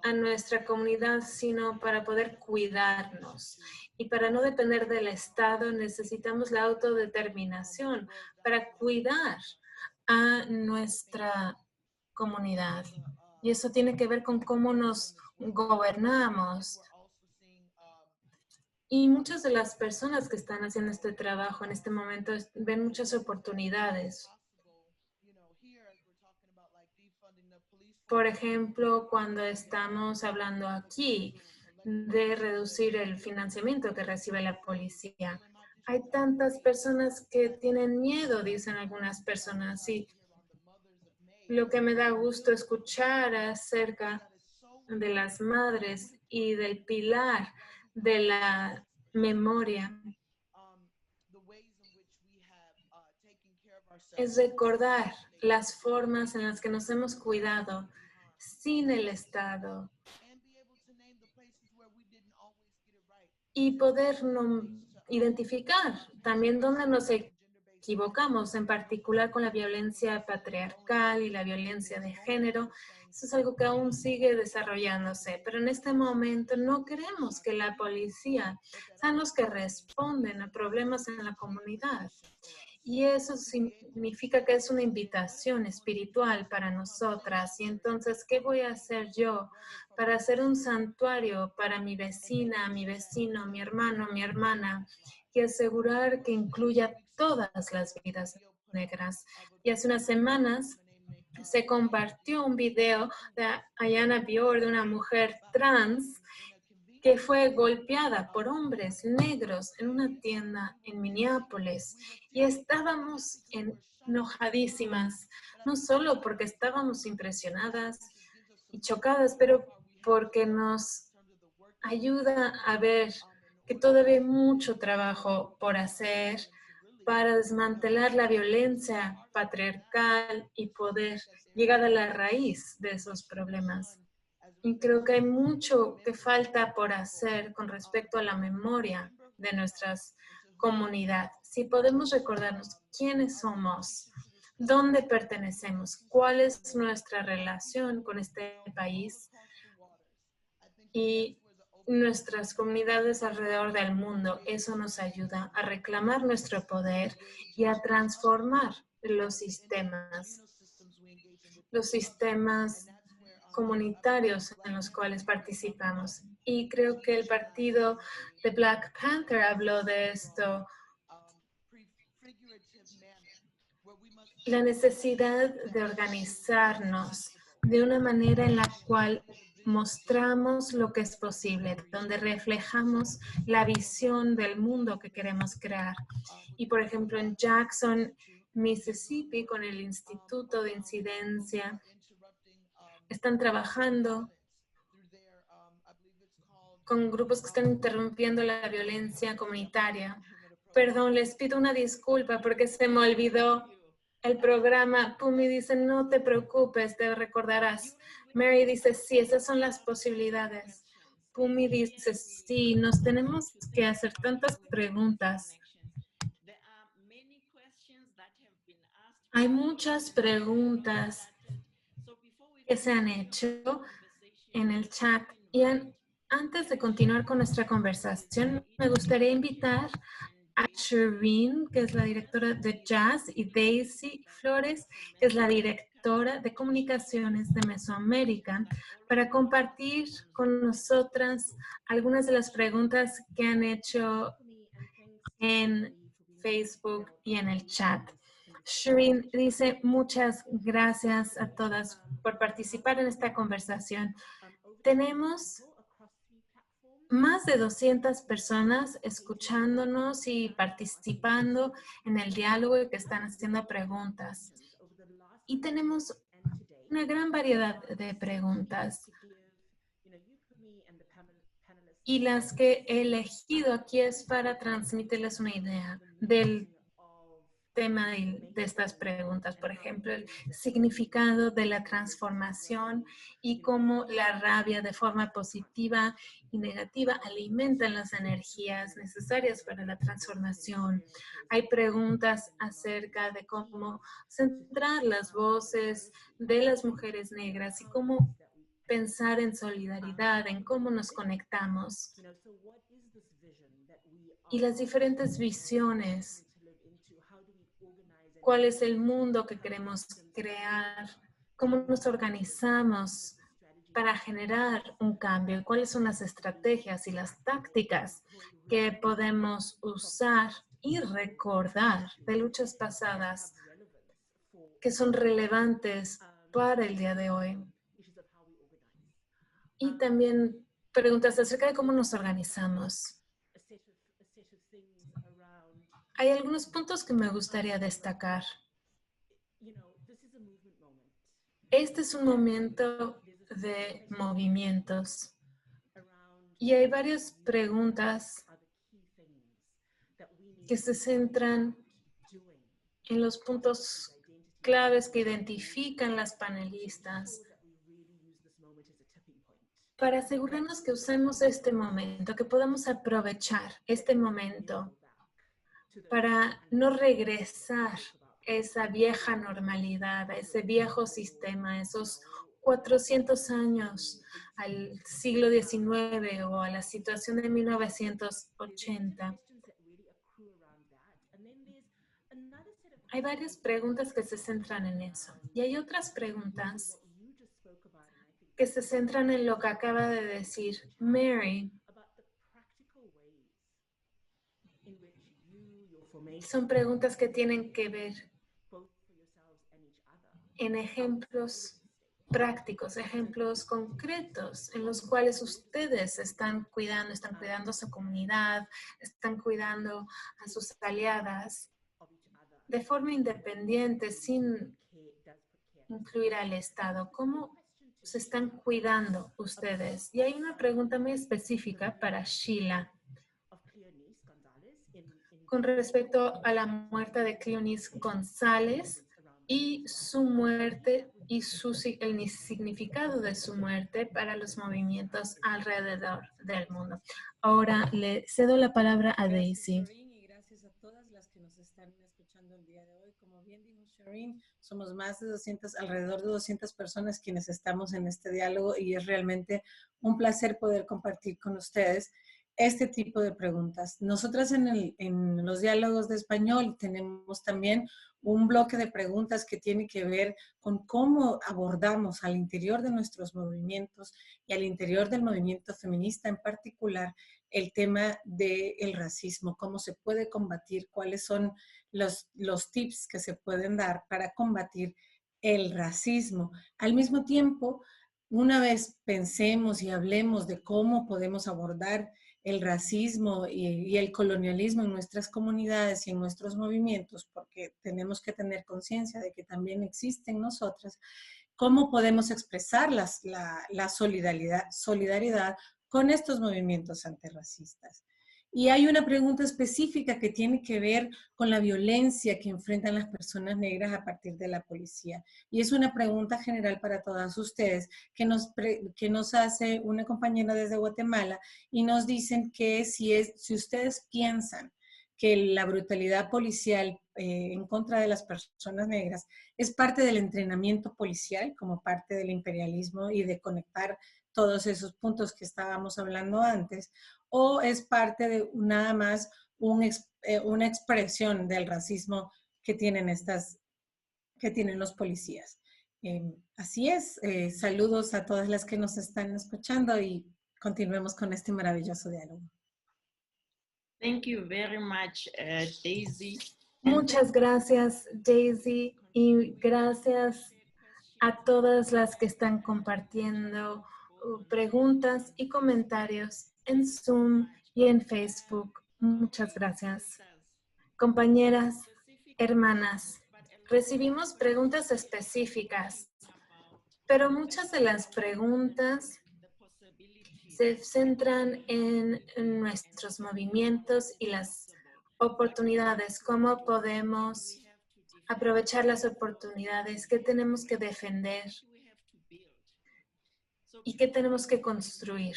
a nuestra comunidad, sino para poder cuidarnos. Y para no depender del Estado, necesitamos la autodeterminación para cuidar a nuestra comunidad. Y eso tiene que ver con cómo nos gobernamos. Y muchas de las personas que están haciendo este trabajo en este momento ven muchas oportunidades. Por ejemplo, cuando estamos hablando aquí de reducir el financiamiento que recibe la policía. Hay tantas personas que tienen miedo, dicen algunas personas, y lo que me da gusto escuchar acerca de las madres y del pilar de la memoria es recordar las formas en las que nos hemos cuidado sin el Estado y poder identificar también dónde nos equivocamos, en particular con la violencia patriarcal y la violencia de género. Eso es algo que aún sigue desarrollándose, pero en este momento no queremos que la policía sean los que responden a problemas en la comunidad. Y eso significa que es una invitación espiritual para nosotras. Y entonces, ¿qué voy a hacer yo para hacer un santuario para mi vecina, mi vecino, mi hermano, mi hermana? Y asegurar que incluya todas las vidas negras. Y hace unas semanas se compartió un video de Ayana Bior, de una mujer trans, que fue golpeada por hombres negros en una tienda en Minneapolis. Y estábamos enojadísimas, no solo porque estábamos impresionadas y chocadas, pero porque nos ayuda a ver que todavía hay mucho trabajo por hacer para desmantelar la violencia patriarcal y poder llegar a la raíz de esos problemas. Y creo que hay mucho que falta por hacer con respecto a la memoria de nuestras comunidades. Si podemos recordarnos quiénes somos, dónde pertenecemos, cuál es nuestra relación con este país y nuestras comunidades alrededor del mundo, eso nos ayuda a reclamar nuestro poder y a transformar los sistemas comunitarios en los cuales participamos. Y creo que el partido de Black Panther habló de esto. La necesidad de organizarnos de una manera en la cual mostramos lo que es posible, donde reflejamos la visión del mundo que queremos crear. Y por ejemplo, en Jackson, Mississippi, con el Instituto de Incidencia, están trabajando con grupos que están interrumpiendo la violencia comunitaria. Perdón, les pido una disculpa porque se me olvidó el programa. Pumi dice, no te preocupes, te recordarás. Mary dice, sí, esas son las posibilidades. Pumi dice, sí, nos tenemos que hacer tantas preguntas. Hay muchas preguntas que se han hecho en el chat. Y antes de continuar con nuestra conversación, me gustaría invitar a Shireen, que es la directora de Jazz, y Daisy Flores, que es la directora de comunicaciones de Mesoamérica, para compartir con nosotras algunas de las preguntas que han hecho en Facebook y en el chat. Shireen dice, muchas gracias a todas por participar en esta conversación. Tenemos más de 200 personas escuchándonos y participando en el diálogo y que están haciendo preguntas. Y tenemos una gran variedad de preguntas. Y las que he elegido aquí es para transmitirles una idea del tema de estas preguntas. Por ejemplo, el significado de la transformación y cómo la rabia de forma positiva y negativa alimentan las energías necesarias para la transformación. Hay preguntas acerca de cómo centrar las voces de las mujeres negras y cómo pensar en solidaridad, en cómo nos conectamos. Y las diferentes visiones. ¿Cuál es el mundo que queremos crear? ¿Cómo nos organizamos para generar un cambio? ¿Cuáles son las estrategias y las tácticas que podemos usar y recordar de luchas pasadas que son relevantes para el día de hoy? Y también preguntas acerca de cómo nos organizamos. Hay algunos puntos que me gustaría destacar. Este es un momento de movimientos y hay varias preguntas que se centran en los puntos claves que identifican las panelistas para asegurarnos que usemos este momento, que podamos aprovechar este momento para no regresar a esa vieja normalidad, a ese viejo sistema, esos 400 años al siglo XIX o a la situación de 1980. Hay varias preguntas que se centran en eso y hay otras preguntas que se centran en lo que acaba de decir Mary. Son preguntas que tienen que ver en ejemplos prácticos, ejemplos concretos en los cuales ustedes están cuidando a su comunidad, están cuidando a sus aliadas de forma independiente, sin incluir al Estado. ¿Cómo se están cuidando ustedes? Y hay una pregunta muy específica para Sheila con respecto a la muerte de Cleonice González y su muerte y el significado de su muerte para los movimientos alrededor del mundo. Ahora le cedo la palabra a Daisy. Y gracias a todas las que nos están escuchando el día de hoy. Como bien dijo Shireen, somos más de alrededor de 200 personas quienes estamos en este diálogo y es realmente un placer poder compartir con ustedes este tipo de preguntas. Nosotras en los diálogos de español tenemos también un bloque de preguntas que tiene que ver con cómo abordamos al interior de nuestros movimientos y al interior del movimiento feminista en particular el tema del racismo, cómo se puede combatir, cuáles son los tips que se pueden dar para combatir el racismo. Al mismo tiempo, una vez pensemos y hablemos de cómo podemos abordar el racismo y el colonialismo en nuestras comunidades y en nuestros movimientos, porque tenemos que tener conciencia de que también existen nosotras, cómo podemos expresar la solidaridad con estos movimientos antirracistas. Y hay una pregunta específica que tiene que ver con la violencia que enfrentan las personas negras a partir de la policía. Y es una pregunta general para todas ustedes que nos hace una compañera desde Guatemala y nos dicen que si ustedes piensan que la brutalidad policial en contra de las personas negras es parte del entrenamiento policial como parte del imperialismo y de conectar todos esos puntos que estábamos hablando antes, o es parte de nada más una expresión del racismo que tienen los policías. Así es, saludos a todas las que nos están escuchando y continuemos con este maravilloso diálogo. Thank you very much, Daisy. Muchas gracias, Daisy, y gracias a todas las que están compartiendo preguntas y comentarios en Zoom y en Facebook. Muchas gracias. Compañeras, hermanas, recibimos preguntas específicas, pero muchas de las preguntas se centran en nuestros movimientos y las oportunidades, cómo podemos aprovechar las oportunidades, qué tenemos que defender y qué tenemos que construir.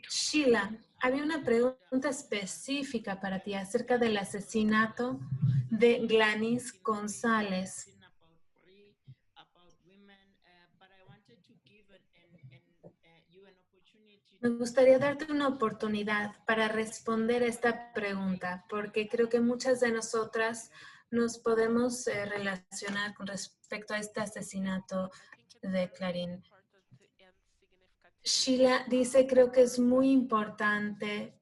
Sheila, había una pregunta específica para ti acerca del asesinato de Gladys González. Me gustaría darte una oportunidad para responder esta pregunta, porque creo que muchas de nosotras nos podemos relacionar con respecto a este asesinato de Clarín. Sheila dice, creo que es muy importante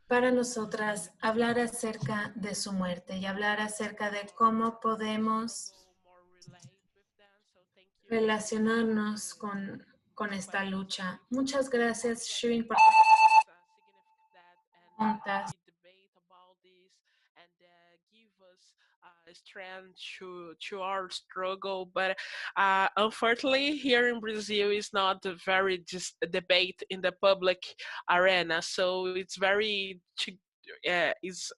para nosotras hablar acerca de su muerte y hablar acerca de cómo podemos relacionarnos con esta lucha. Muchas gracias, Shirin, por preguntas. Strength to our struggle, but unfortunately here in Brazil is not a very just debate in the public arena, so it's very is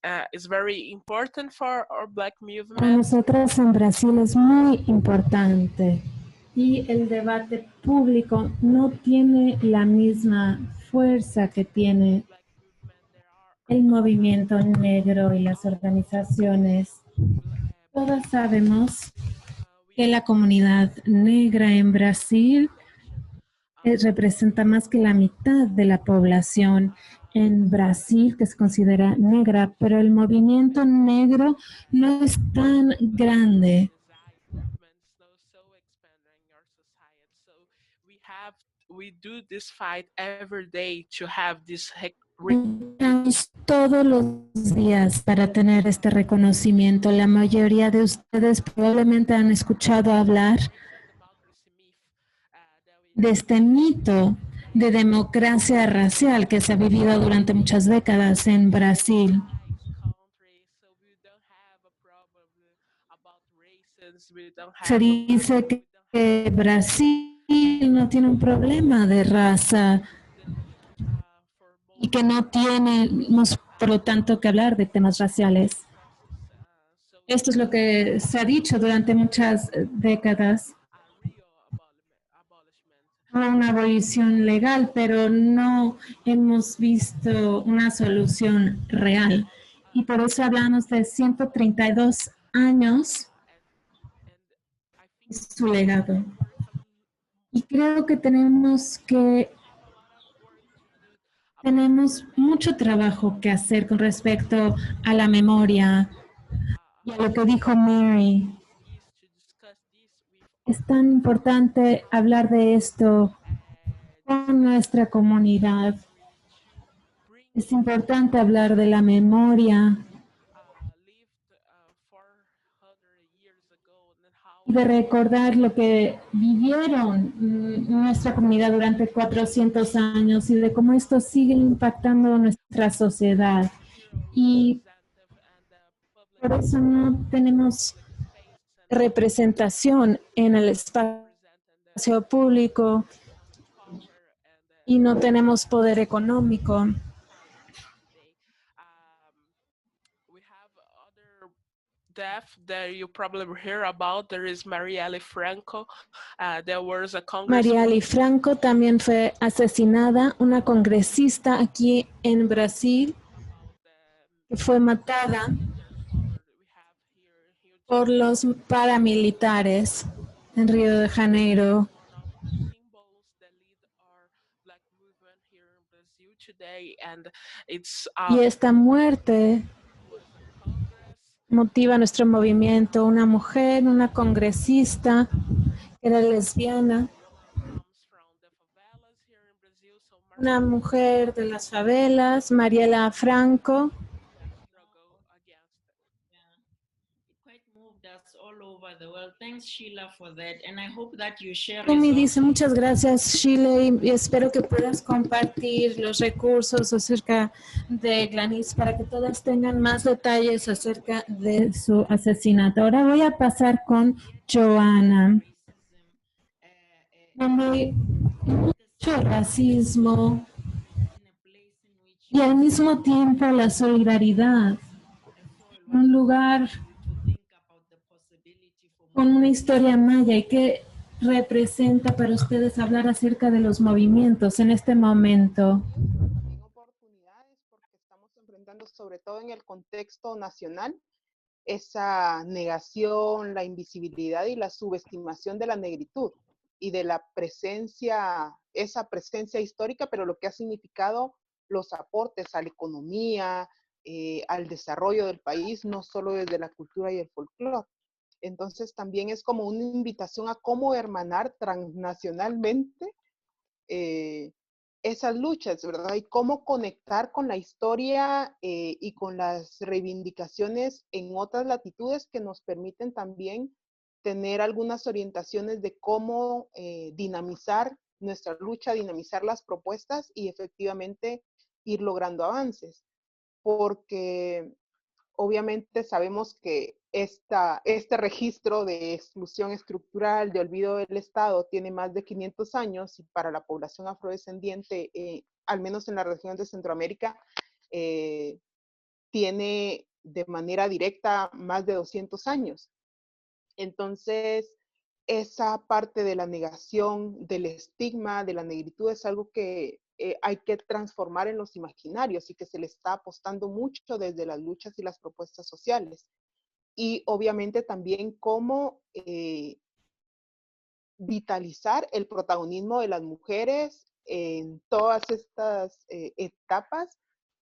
very important for our Black Para movement. nosotras en Brasil es muy importante y el debate público no tiene la misma fuerza que tiene el movimiento negro y las organizaciones. Todas sabemos que la comunidad negra en Brasil representa más que la mitad de la población en Brasil que se considera negra, pero el movimiento negro no es tan grande. We do this fight every day to have this Luchamos todos los días para tener este reconocimiento. La mayoría de ustedes probablemente han escuchado hablar de este mito de democracia racial que se ha vivido durante muchas décadas en Brasil. Se dice que Brasil no tiene un problema de raza y que no tenemos, por lo tanto, que hablar de temas raciales. Esto es lo que se ha dicho durante muchas décadas. Una abolición legal, pero no hemos visto una solución real. Y por eso hablamos de 132 años y su legado. Y creo que tenemos mucho trabajo que hacer con respecto a la memoria y a lo que dijo Mary. Es tan importante hablar de esto con nuestra comunidad. Es importante hablar de la memoria y de recordar lo que vivieron nuestra comunidad durante 400 años y de cómo esto sigue impactando nuestra sociedad. Y por eso no tenemos representación en el espacio público y no tenemos poder económico. Death that you probably hear about. There is Marielle Franco. There was a Marielle Franco también fue asesinada, una congresista aquí en Brasil que fue matada por los paramilitares en Río de Janeiro. Y esta muerte motiva nuestro movimiento. Una mujer, una congresista, que era lesbiana, una mujer de las favelas, Marielle Franco. Kumi dice muchas gracias, Sheila, y espero que puedas compartir los recursos acerca de Gladys para que todas tengan más detalles acerca de su asesinato. Ahora voy a pasar con Joana. Donde hay mucho racismo y al mismo tiempo la solidaridad. Un lugar con una historia maya y que representa para ustedes hablar acerca de los movimientos en este momento. También oportunidades porque estamos enfrentando, sobre todo en el contexto nacional, esa negación, la invisibilidad y la subestimación de la negritud y de la presencia, esa presencia histórica, pero lo que ha significado los aportes a la economía, al desarrollo del país, no solo desde la cultura y el folclore. Entonces también es como una invitación a cómo hermanar transnacionalmente esas luchas, ¿verdad? Y cómo conectar con la historia y con las reivindicaciones en otras latitudes que nos permiten también tener algunas orientaciones de cómo dinamizar nuestra lucha, dinamizar las propuestas y efectivamente ir logrando avances. Porque obviamente sabemos que este registro de exclusión estructural, de olvido del Estado, tiene más de 500 años y para la población afrodescendiente, al menos en la región de Centroamérica, tiene de manera directa más de 200 años. Entonces, esa parte de la negación, del estigma, de la negritud, es algo que hay que transformar en los imaginarios y que se le está apostando mucho desde las luchas y las propuestas sociales. Y obviamente también cómo vitalizar el protagonismo de las mujeres en todas estas etapas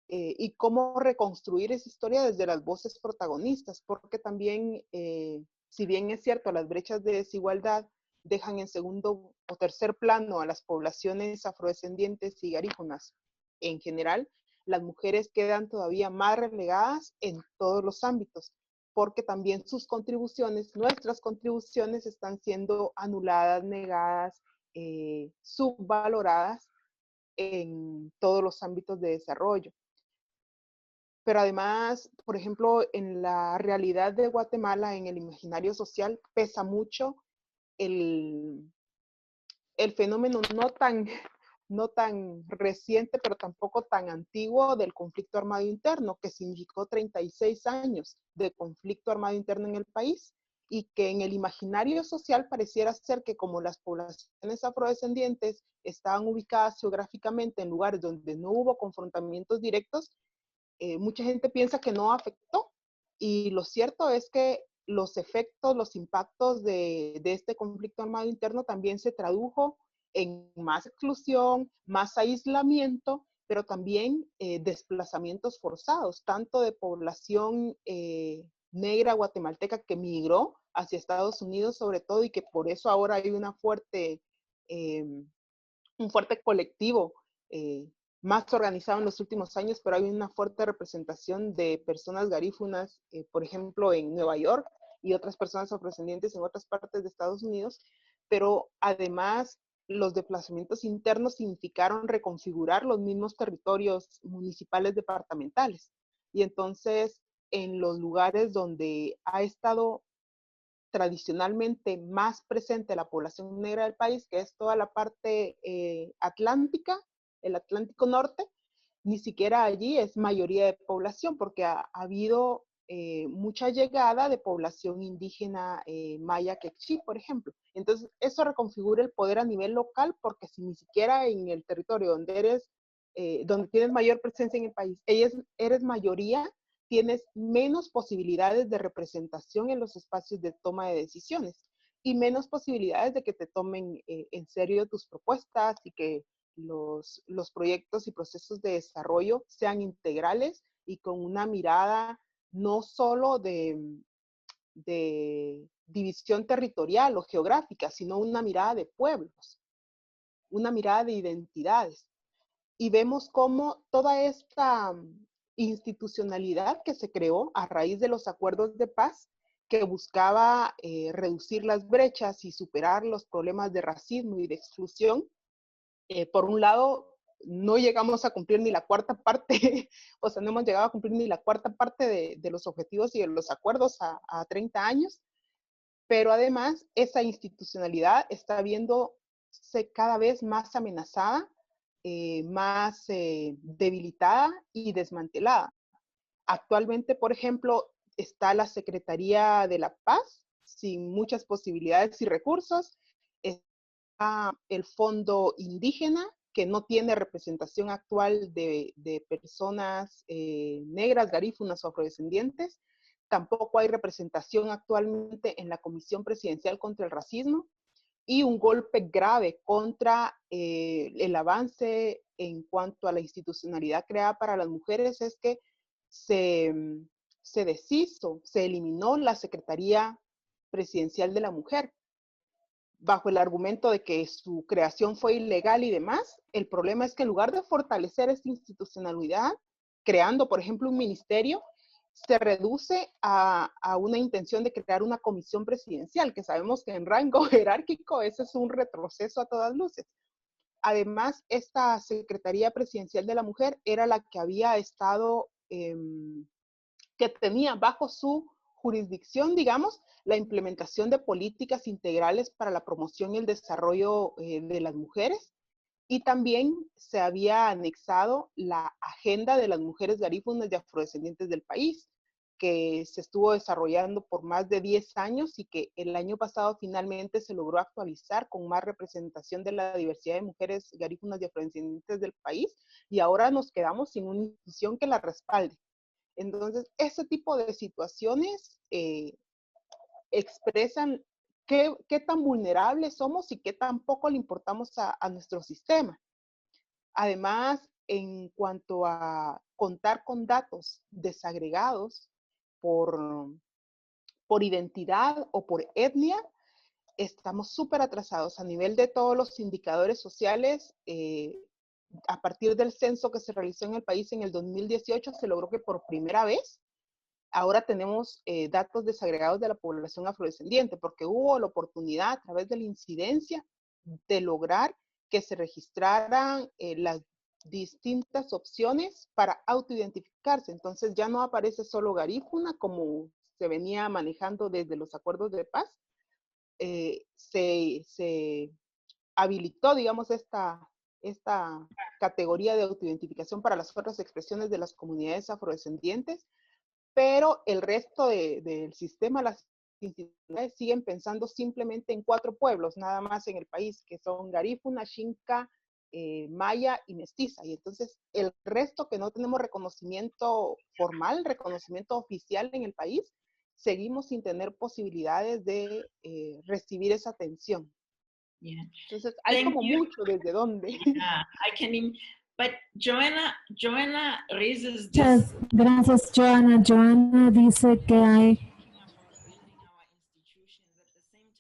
y cómo reconstruir esa historia desde las voces protagonistas, porque también, si bien es cierto, las brechas de desigualdad dejan en segundo o tercer plano a las poblaciones afrodescendientes y garífunas en general, las mujeres quedan todavía más relegadas en todos los ámbitos, porque también sus contribuciones, nuestras contribuciones, están siendo anuladas, negadas, subvaloradas en todos los ámbitos de desarrollo. Pero además, por ejemplo, en la realidad de Guatemala, en el imaginario social, pesa mucho el fenómeno no tan reciente, pero tampoco tan antiguo del conflicto armado interno, que significó 36 años de conflicto armado interno en el país, y que en el imaginario social pareciera ser que como las poblaciones afrodescendientes estaban ubicadas geográficamente en lugares donde no hubo confrontamientos directos, mucha gente piensa que no afectó, y lo cierto es que los efectos, los impactos de este conflicto armado interno también se tradujo en más exclusión, más aislamiento, pero también desplazamientos forzados, tanto de población negra guatemalteca que migró hacia Estados Unidos sobre todo, y que por eso ahora hay un fuerte colectivo más organizado en los últimos años, pero hay una fuerte representación de personas garífunas, por ejemplo, en Nueva York, y otras personas afrodescendientes en otras partes de Estados Unidos, pero además los desplazamientos internos significaron reconfigurar los mismos territorios municipales departamentales. Y entonces, en los lugares donde ha estado tradicionalmente más presente la población negra del país, que es toda la parte atlántica, el Atlántico Norte, ni siquiera allí es mayoría de población, porque ha habido mucha llegada de población indígena maya quechí, por ejemplo. Entonces, eso reconfigura el poder a nivel local, porque si ni siquiera en el territorio donde tienes mayor presencia en el país, eres mayoría, tienes menos posibilidades de representación en los espacios de toma de decisiones y menos posibilidades de que te tomen en serio tus propuestas y que los proyectos y procesos de desarrollo sean integrales y con una mirada no solo de división territorial o geográfica, sino una mirada de pueblos, una mirada de identidades. Y vemos cómo toda esta institucionalidad que se creó a raíz de los acuerdos de paz, que buscaba reducir las brechas y superar los problemas de racismo y de exclusión, por un lado, no llegamos a cumplir ni la cuarta parte, o sea, no hemos llegado a cumplir ni la cuarta parte de los objetivos y de los acuerdos a 30 años, pero además esa institucionalidad está viéndose cada vez más amenazada, más debilitada y desmantelada. Actualmente, por ejemplo, está la Secretaría de la Paz sin muchas posibilidades y recursos. Está el Fondo Indígena, que no tiene representación actual de personas negras, garífunas o afrodescendientes. Tampoco hay representación actualmente en la Comisión Presidencial contra el Racismo. Y un golpe grave contra el avance en cuanto a la institucionalidad creada para las mujeres es que se deshizo, se eliminó la Secretaría Presidencial de la Mujer, bajo el argumento de que su creación fue ilegal y demás. El problema es que en lugar de fortalecer esta institucionalidad, creando, por ejemplo, un ministerio, se reduce a una intención de crear una comisión presidencial, que sabemos que en rango jerárquico ese es un retroceso a todas luces. Además, esta Secretaría Presidencial de la Mujer era la que había estado, que tenía bajo su jurisdicción, digamos, la implementación de políticas integrales para la promoción y el desarrollo de las mujeres. Y también se había anexado la agenda de las mujeres garífunas y afrodescendientes del país, que se estuvo desarrollando por más de 10 años y que el año pasado finalmente se logró actualizar con más representación de la diversidad de mujeres garífunas y afrodescendientes del país, y ahora nos quedamos sin una institución que la respalde. Entonces, ese tipo de situaciones expresan qué tan vulnerables somos y qué tan poco le importamos a nuestro sistema. Además, en cuanto a contar con datos desagregados por identidad o por etnia, estamos súper atrasados a nivel de todos los indicadores sociales. A partir del censo que se realizó en el país en el 2018, se logró que por primera vez ahora tenemos datos desagregados de la población afrodescendiente, porque hubo la oportunidad a través de la incidencia de lograr que se registraran las distintas opciones para autoidentificarse. Entonces ya no aparece solo garífuna como se venía manejando desde los acuerdos de paz. Se habilitó, digamos, esta categoría de autoidentificación para las otras expresiones de las comunidades afrodescendientes, pero el resto del sistema, las instituciones siguen pensando simplemente en 4 pueblos, nada más en el país, que son garífuna, xinca, maya y mestiza. Y entonces el resto que no tenemos reconocimiento formal, reconocimiento oficial en el país, seguimos sin tener posibilidades de recibir esa atención. Yeah. Entonces hay como mucho desde dónde. Yeah, but Joanna raises this. Muchas gracias, Joanna. Joanna dice que hay,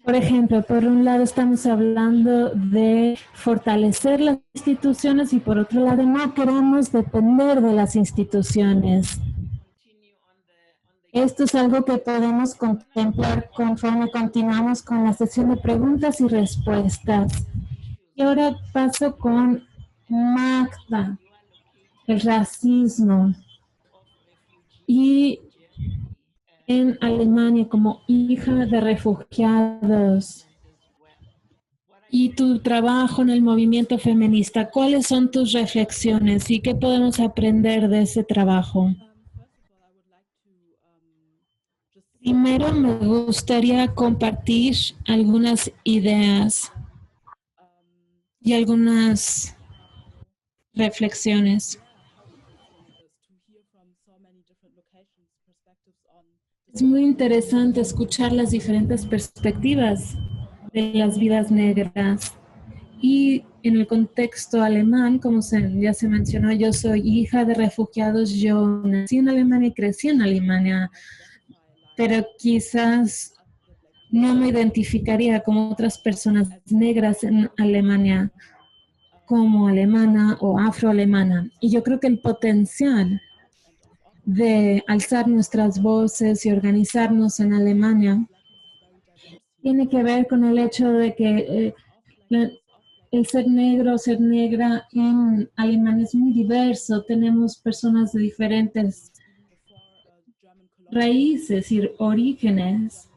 por ejemplo, por un lado estamos hablando de fortalecer las instituciones y por otro lado no queremos depender de las instituciones. Esto es algo que podemos contemplar conforme continuamos con la sesión de preguntas y respuestas. Y ahora paso con Magda, el racismo. Y en Alemania como hija de refugiados y tu trabajo en el movimiento feminista, ¿cuáles son tus reflexiones y qué podemos aprender de ese trabajo? Primero me gustaría compartir algunas ideas y algunas reflexiones. Es muy interesante escuchar las diferentes perspectivas de las vidas negras. Y en el contexto alemán, como ya se mencionó, yo soy hija de refugiados. Yo nací en Alemania y crecí en Alemania, pero quizás no me identificaría como otras personas negras en Alemania, como alemana o afroalemana. Y yo creo que el potencial de alzar nuestras voces y organizarnos en Alemania tiene que ver con el hecho de que el ser negro o ser negra en Alemania es muy diverso. Tenemos personas de diferentes raíces y orígenes,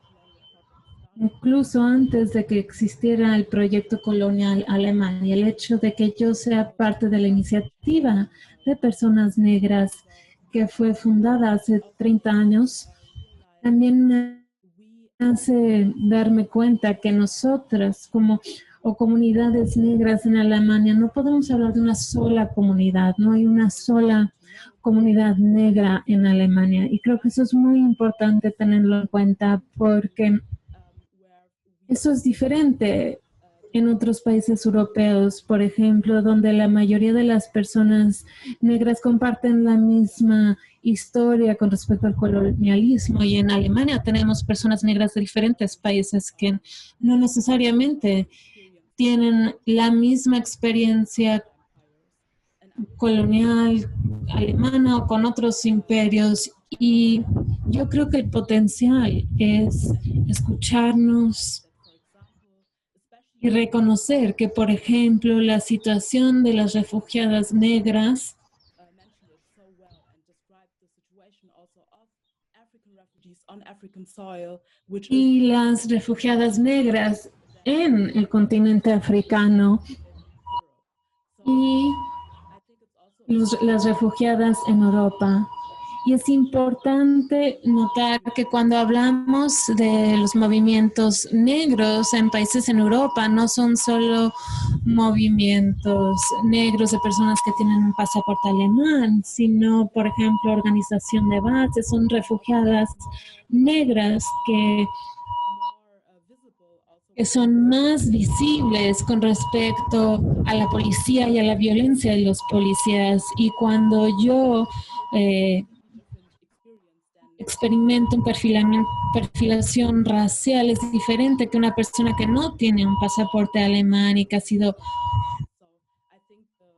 incluso antes de que existiera el proyecto colonial alemán. Y el hecho de que yo sea parte de la iniciativa de personas negras que fue fundada hace 30 años, también me hace darme cuenta que nosotras o comunidades negras en Alemania no podemos hablar de una sola comunidad, no hay una sola comunidad negra en Alemania. Y creo que eso es muy importante tenerlo en cuenta porque eso es diferente en otros países europeos, por ejemplo, donde la mayoría de las personas negras comparten la misma historia con respecto al colonialismo, y en Alemania tenemos personas negras de diferentes países que no necesariamente tienen la misma experiencia colonial alemana o con otros imperios, Y yo creo que el potencial es escucharnos y reconocer que, por ejemplo, la situación de las refugiadas negras y las refugiadas negras en el continente africano y las refugiadas en Europa. Y es importante notar que cuando hablamos de los movimientos negros en países en Europa, no son solo movimientos negros de personas que tienen un pasaporte alemán, sino, por ejemplo, organización de base, son refugiadas negras que son más visibles con respecto a la policía y a la violencia de los policías. Y cuando yo experimento un perfilación racial, es diferente que una persona que no tiene un pasaporte alemán y que ha sido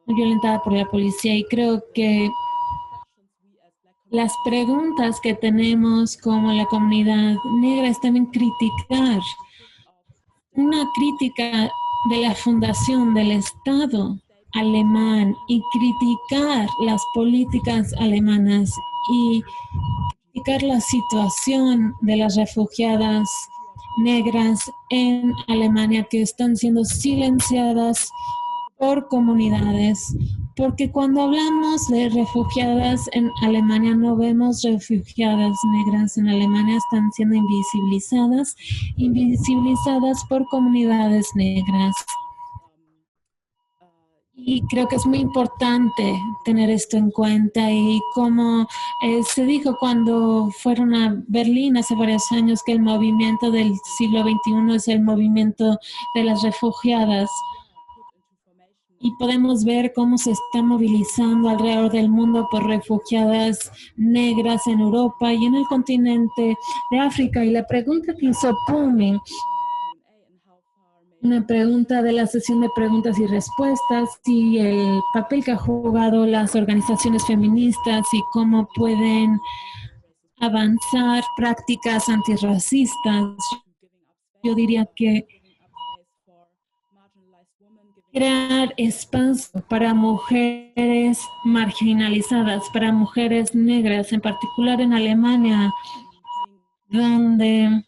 violentada por la policía. Y creo que las preguntas que tenemos como la comunidad negra es también criticar. Una crítica de la fundación del Estado alemán y criticar las políticas alemanas y criticar la situación de las refugiadas negras en Alemania que están siendo silenciadas por comunidades, porque cuando hablamos de refugiadas en Alemania no vemos refugiadas negras en Alemania, están siendo invisibilizadas por comunidades negras. Y creo que es muy importante tener esto en cuenta y como se dijo cuando fueron a Berlín hace varios años que el movimiento del siglo XXI es el movimiento de las refugiadas. Y podemos ver cómo se está movilizando alrededor del mundo por refugiadas negras en Europa y en el continente de África. Y la pregunta que hizo Pumi, una pregunta de la sesión de preguntas y respuestas, y el papel que han jugado las organizaciones feministas y cómo pueden avanzar prácticas antirracistas. Yo diría que crear espacio para mujeres marginalizadas, para mujeres negras, en particular en Alemania, donde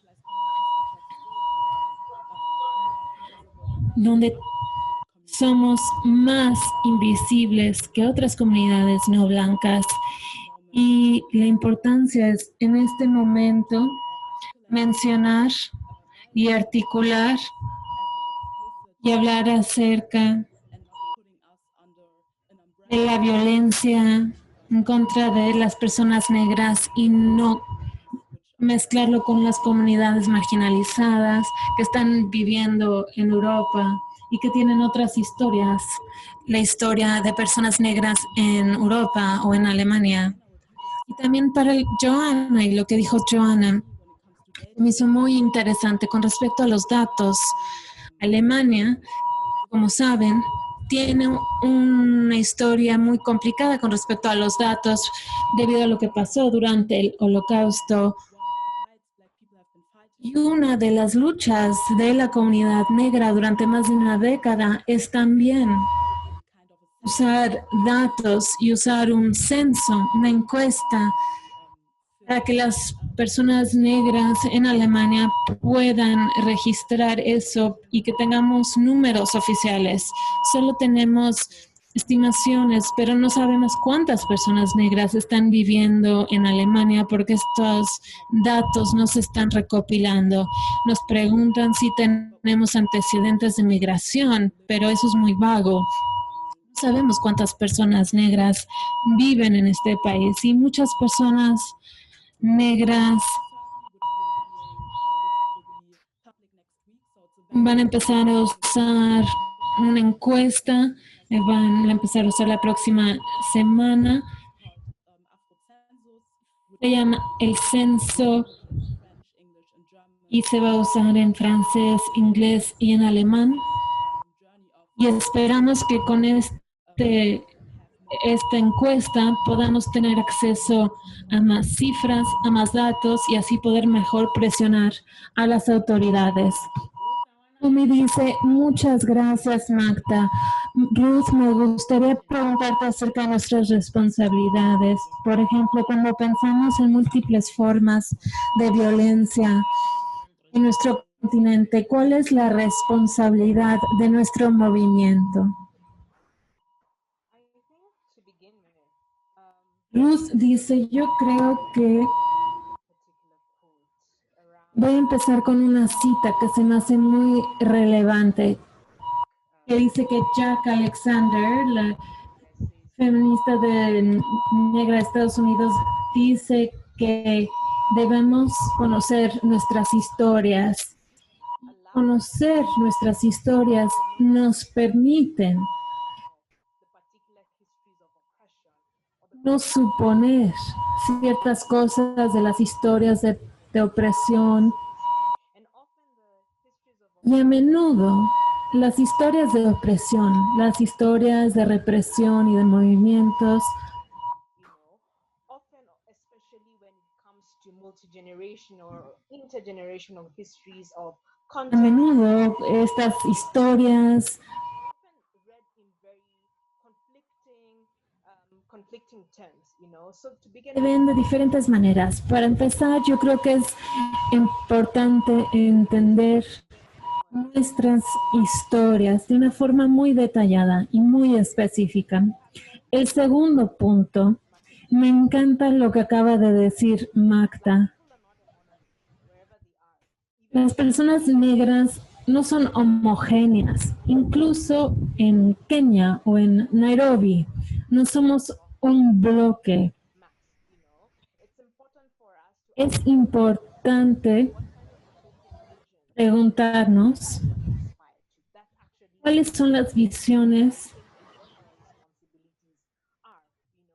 somos más invisibles que otras comunidades no blancas. Y la importancia es en este momento mencionar y articular y hablar acerca de la violencia en contra de las personas negras y no mezclarlo con las comunidades marginalizadas que están viviendo en Europa y que tienen otras historias, la historia de personas negras en Europa o en Alemania. Y también para Joanna, y lo que dijo Joanna, me hizo muy interesante con respecto a los datos. Alemania, como saben, tiene una historia muy complicada con respecto a los datos debido a lo que pasó durante el Holocausto. Y una de las luchas de la comunidad negra durante más de una década es también usar datos y usar un censo, una encuesta, para que las personas negras en Alemania puedan registrar eso y que tengamos números oficiales. Solo tenemos estimaciones, pero no sabemos cuántas personas negras están viviendo en Alemania porque estos datos no se están recopilando. Nos preguntan si tenemos antecedentes de migración, pero eso es muy vago. No sabemos cuántas personas negras viven en este país y muchas personas negras van a empezar a usar una encuesta, van a empezar a usar la próxima semana. Se llama el censo y se va a usar en francés, inglés y en alemán. Y esperamos que con este esta encuesta podamos tener acceso a más cifras, a más datos y así poder mejor presionar a las autoridades. Me dice, muchas gracias, Magda. Ruth, me gustaría preguntarte acerca de nuestras responsabilidades. Por ejemplo, cuando pensamos en múltiples formas de violencia en nuestro continente, ¿cuál es la responsabilidad de nuestro movimiento? Ruth dice, yo creo que voy a empezar con una cita que se me hace muy relevante, que dice que Jack Alexander, la feminista negra de Estados Unidos, dice que debemos conocer nuestras historias. Conocer nuestras historias nos permiten no suponer ciertas cosas de las historias de opresión. Y a menudo las historias de opresión, las historias de represión y de movimientos a menudo estas historias se ven de diferentes maneras. Para empezar, yo creo que es importante entender nuestras historias de una forma muy detallada y muy específica. El segundo punto, me encanta lo que acaba de decir Magda. Las personas negras no son homogéneas. Incluso en Kenia o en Nairobi, no somos un bloque. Es importante preguntarnos cuáles son las visiones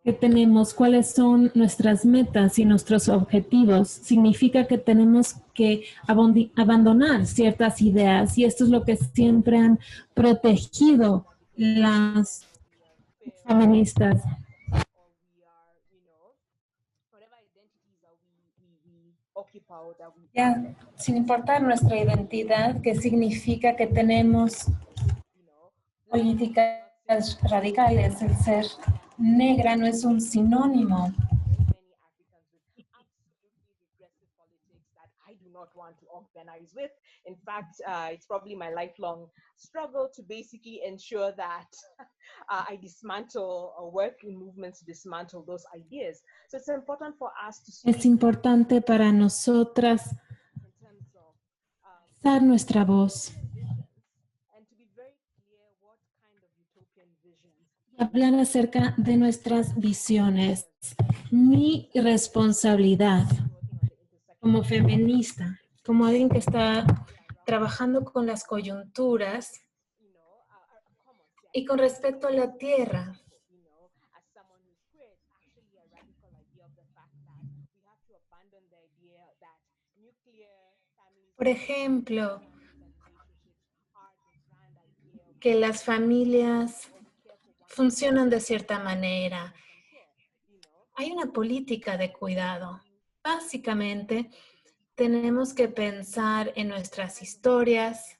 que tenemos, cuáles son nuestras metas y nuestros objetivos. Significa que tenemos que abandonar ciertas ideas y esto es lo que siempre han protegido las feministas. Ya, sin importar nuestra identidad, que significa que tenemos políticas radicales. El ser negra no es un sinónimo. In fact, it's probably my lifelong struggle to basically ensure that I dismantle or work in movements to dismantle those ideas. So it's important for us to Es importante para nosotras alzar nuestra voz y hablar acerca de nuestras visiones. Mi responsabilidad como feminista, como alguien que está trabajando con las coyunturas y con respecto a la tierra. Por ejemplo, que las familias funcionan de cierta manera. Hay una política de cuidado. Básicamente, tenemos que pensar en nuestras historias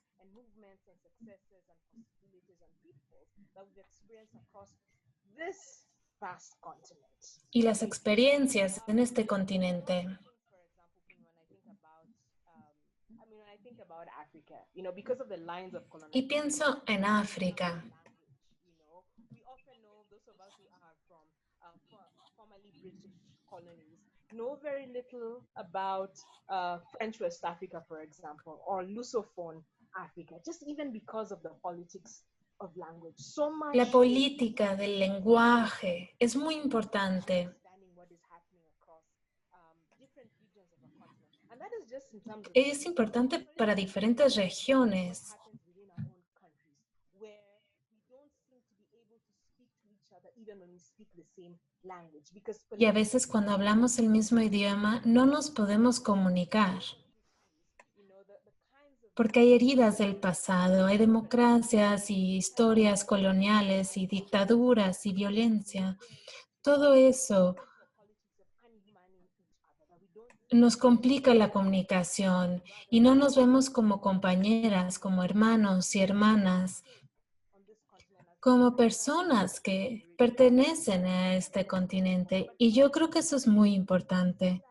y las experiencias en este continente. Y pienso en África. Know very little about French West Africa, for example, or Lusophone Africa, just even because of the politics of language. So much. La política del lenguaje es muy importante. Es importante para diferentes regiones. Y a veces cuando hablamos el mismo idioma no nos podemos comunicar. porque hay heridas del pasado, hay democracias y historias coloniales y dictaduras y violencia. Todo eso nos complica la comunicación y no nos vemos como compañeras, como hermanos y hermanas, como personas que pertenecen a este continente. Y yo creo que eso es muy importante.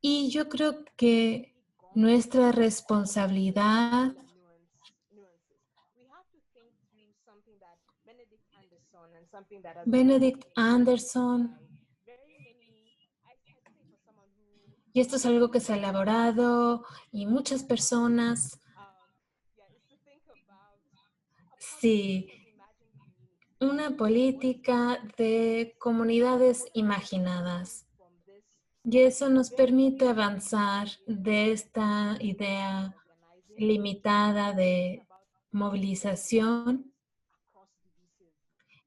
Y yo creo que nuestra responsabilidad Benedict Anderson, y esto es algo que se ha elaborado y muchas personas, sí, una política de comunidades imaginadas. Y eso nos permite avanzar de esta idea limitada de movilización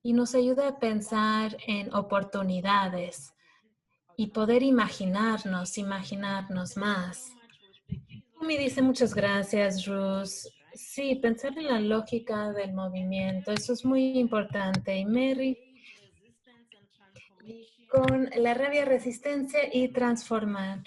y nos ayuda a pensar en oportunidades y poder imaginarnos más. Me dice muchas gracias, Ruth. Sí, pensar en la lógica del movimiento, eso es muy importante. Y Mary, con la rabia, resistencia y transformar.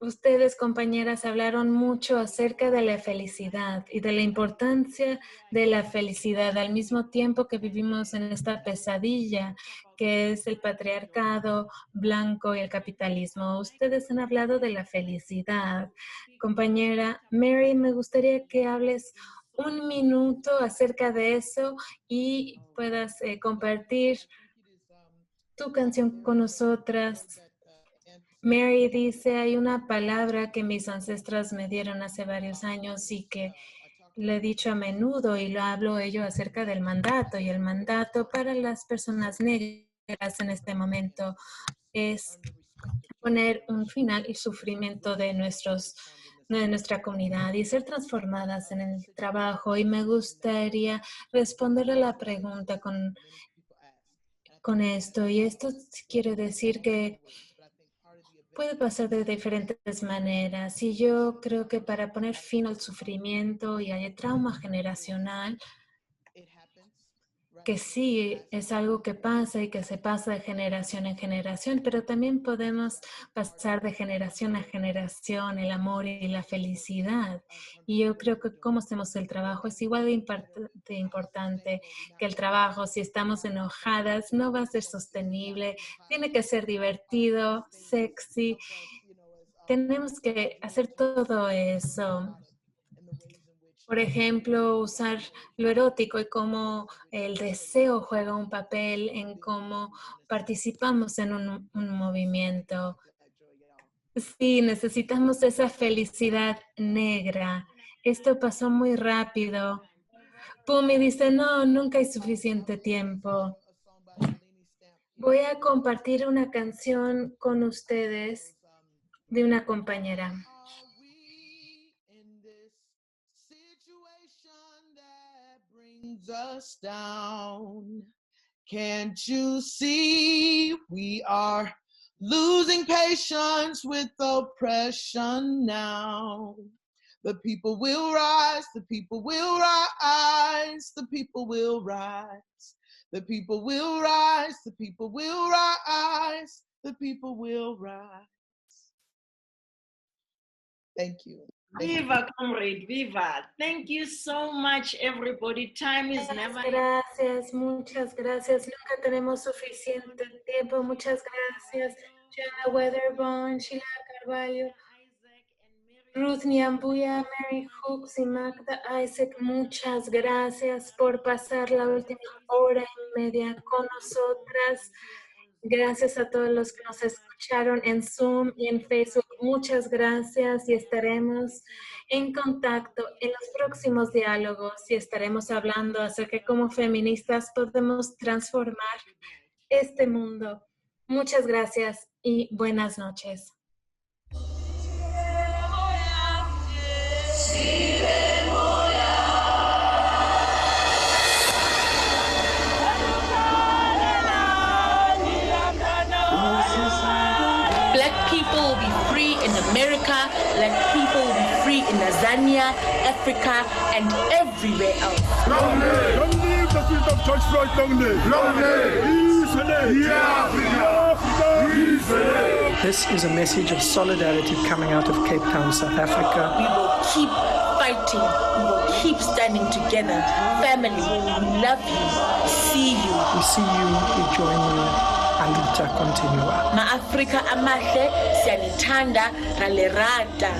Ustedes, compañeras, hablaron mucho acerca de la felicidad y de la importancia de la felicidad al mismo tiempo que vivimos en esta pesadilla que es el patriarcado blanco y el capitalismo. Ustedes han hablado de la felicidad. Compañera Mary, me gustaría que hables un minuto acerca de eso y puedas compartir tu canción con nosotras. Mary dice, hay una palabra que mis ancestras me dieron hace varios años y que le he dicho a menudo y lo hablo ello acerca del mandato. Y el mandato para las personas negras en este momento es poner un final al sufrimiento de nuestra comunidad y ser transformadas en el trabajo. Y me gustaría responder a la pregunta con esto. Y esto quiere decir que puede pasar de diferentes maneras y yo creo que para poner fin al sufrimiento y al trauma generacional, que sí es algo que pasa y que se pasa de generación en generación, pero también podemos pasar de generación a generación el amor y la felicidad. Y yo creo que cómo hacemos el trabajo es igual de importante que el trabajo. Si estamos enojadas, no va a ser sostenible. Tiene que ser divertido, sexy. Tenemos que hacer todo eso. Por ejemplo, usar lo erótico y cómo el deseo juega un papel en cómo participamos en un movimiento. Sí, necesitamos esa felicidad negra. Esto pasó muy rápido. Pumi dice, no, nunca hay suficiente tiempo. Voy a compartir una canción con ustedes de una compañera. Us down. Can't you see we are losing patience with oppression now? The people will rise, the people will rise, the people will rise, the people will rise, the people will rise, the people will rise. Thank you. Viva, comrade, viva. Thank you so much, everybody. Time is never... Gracias, muchas gracias. Nunca tenemos suficiente tiempo. Muchas gracias. Jenna Weatherbone, Sheila Carvalho, Ruth Nyambuya, Mary Hooks y Magda Isaac. Muchas gracias por pasar la última hora y media con nosotras. Gracias a todos los que nos escucharon en Zoom y en Facebook. Muchas gracias y estaremos en contacto en los próximos diálogos y estaremos hablando acerca de cómo feministas podemos transformar este mundo. Muchas gracias y buenas noches. Black people will be free in America. Black people Tanzania, Africa, and everywhere else. Long live the spirit of George Floyd, long live! Long live! This is a message of solidarity coming out of Cape Town, South Africa. We will keep fighting. We will keep standing together. Family, we love you. See you. We see you. We join you. Aluta continua. Ma-Afrika amahle, siyanithanda, ralerata.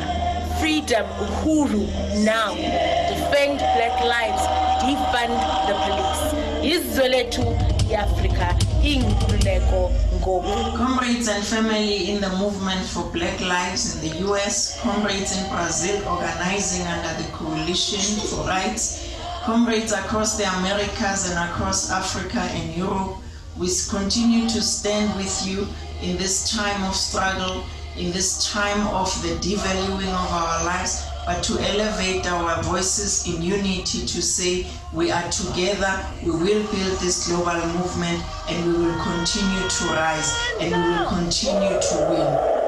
Freedom, uhuru, now. Defend Black lives, defund the police. Izwe lethu i-Afrika, inkululeko ngoku. Comrades and family in the movement for Black Lives in the US, comrades in Brazil organizing under the Coalition for Rights, comrades across the Americas and across Africa and Europe, we continue to stand with you in this time of struggle, in this time of the devaluing of our lives, but to elevate our voices in unity to say we are together, we will build this global movement, and we will continue to rise, and we will continue to win.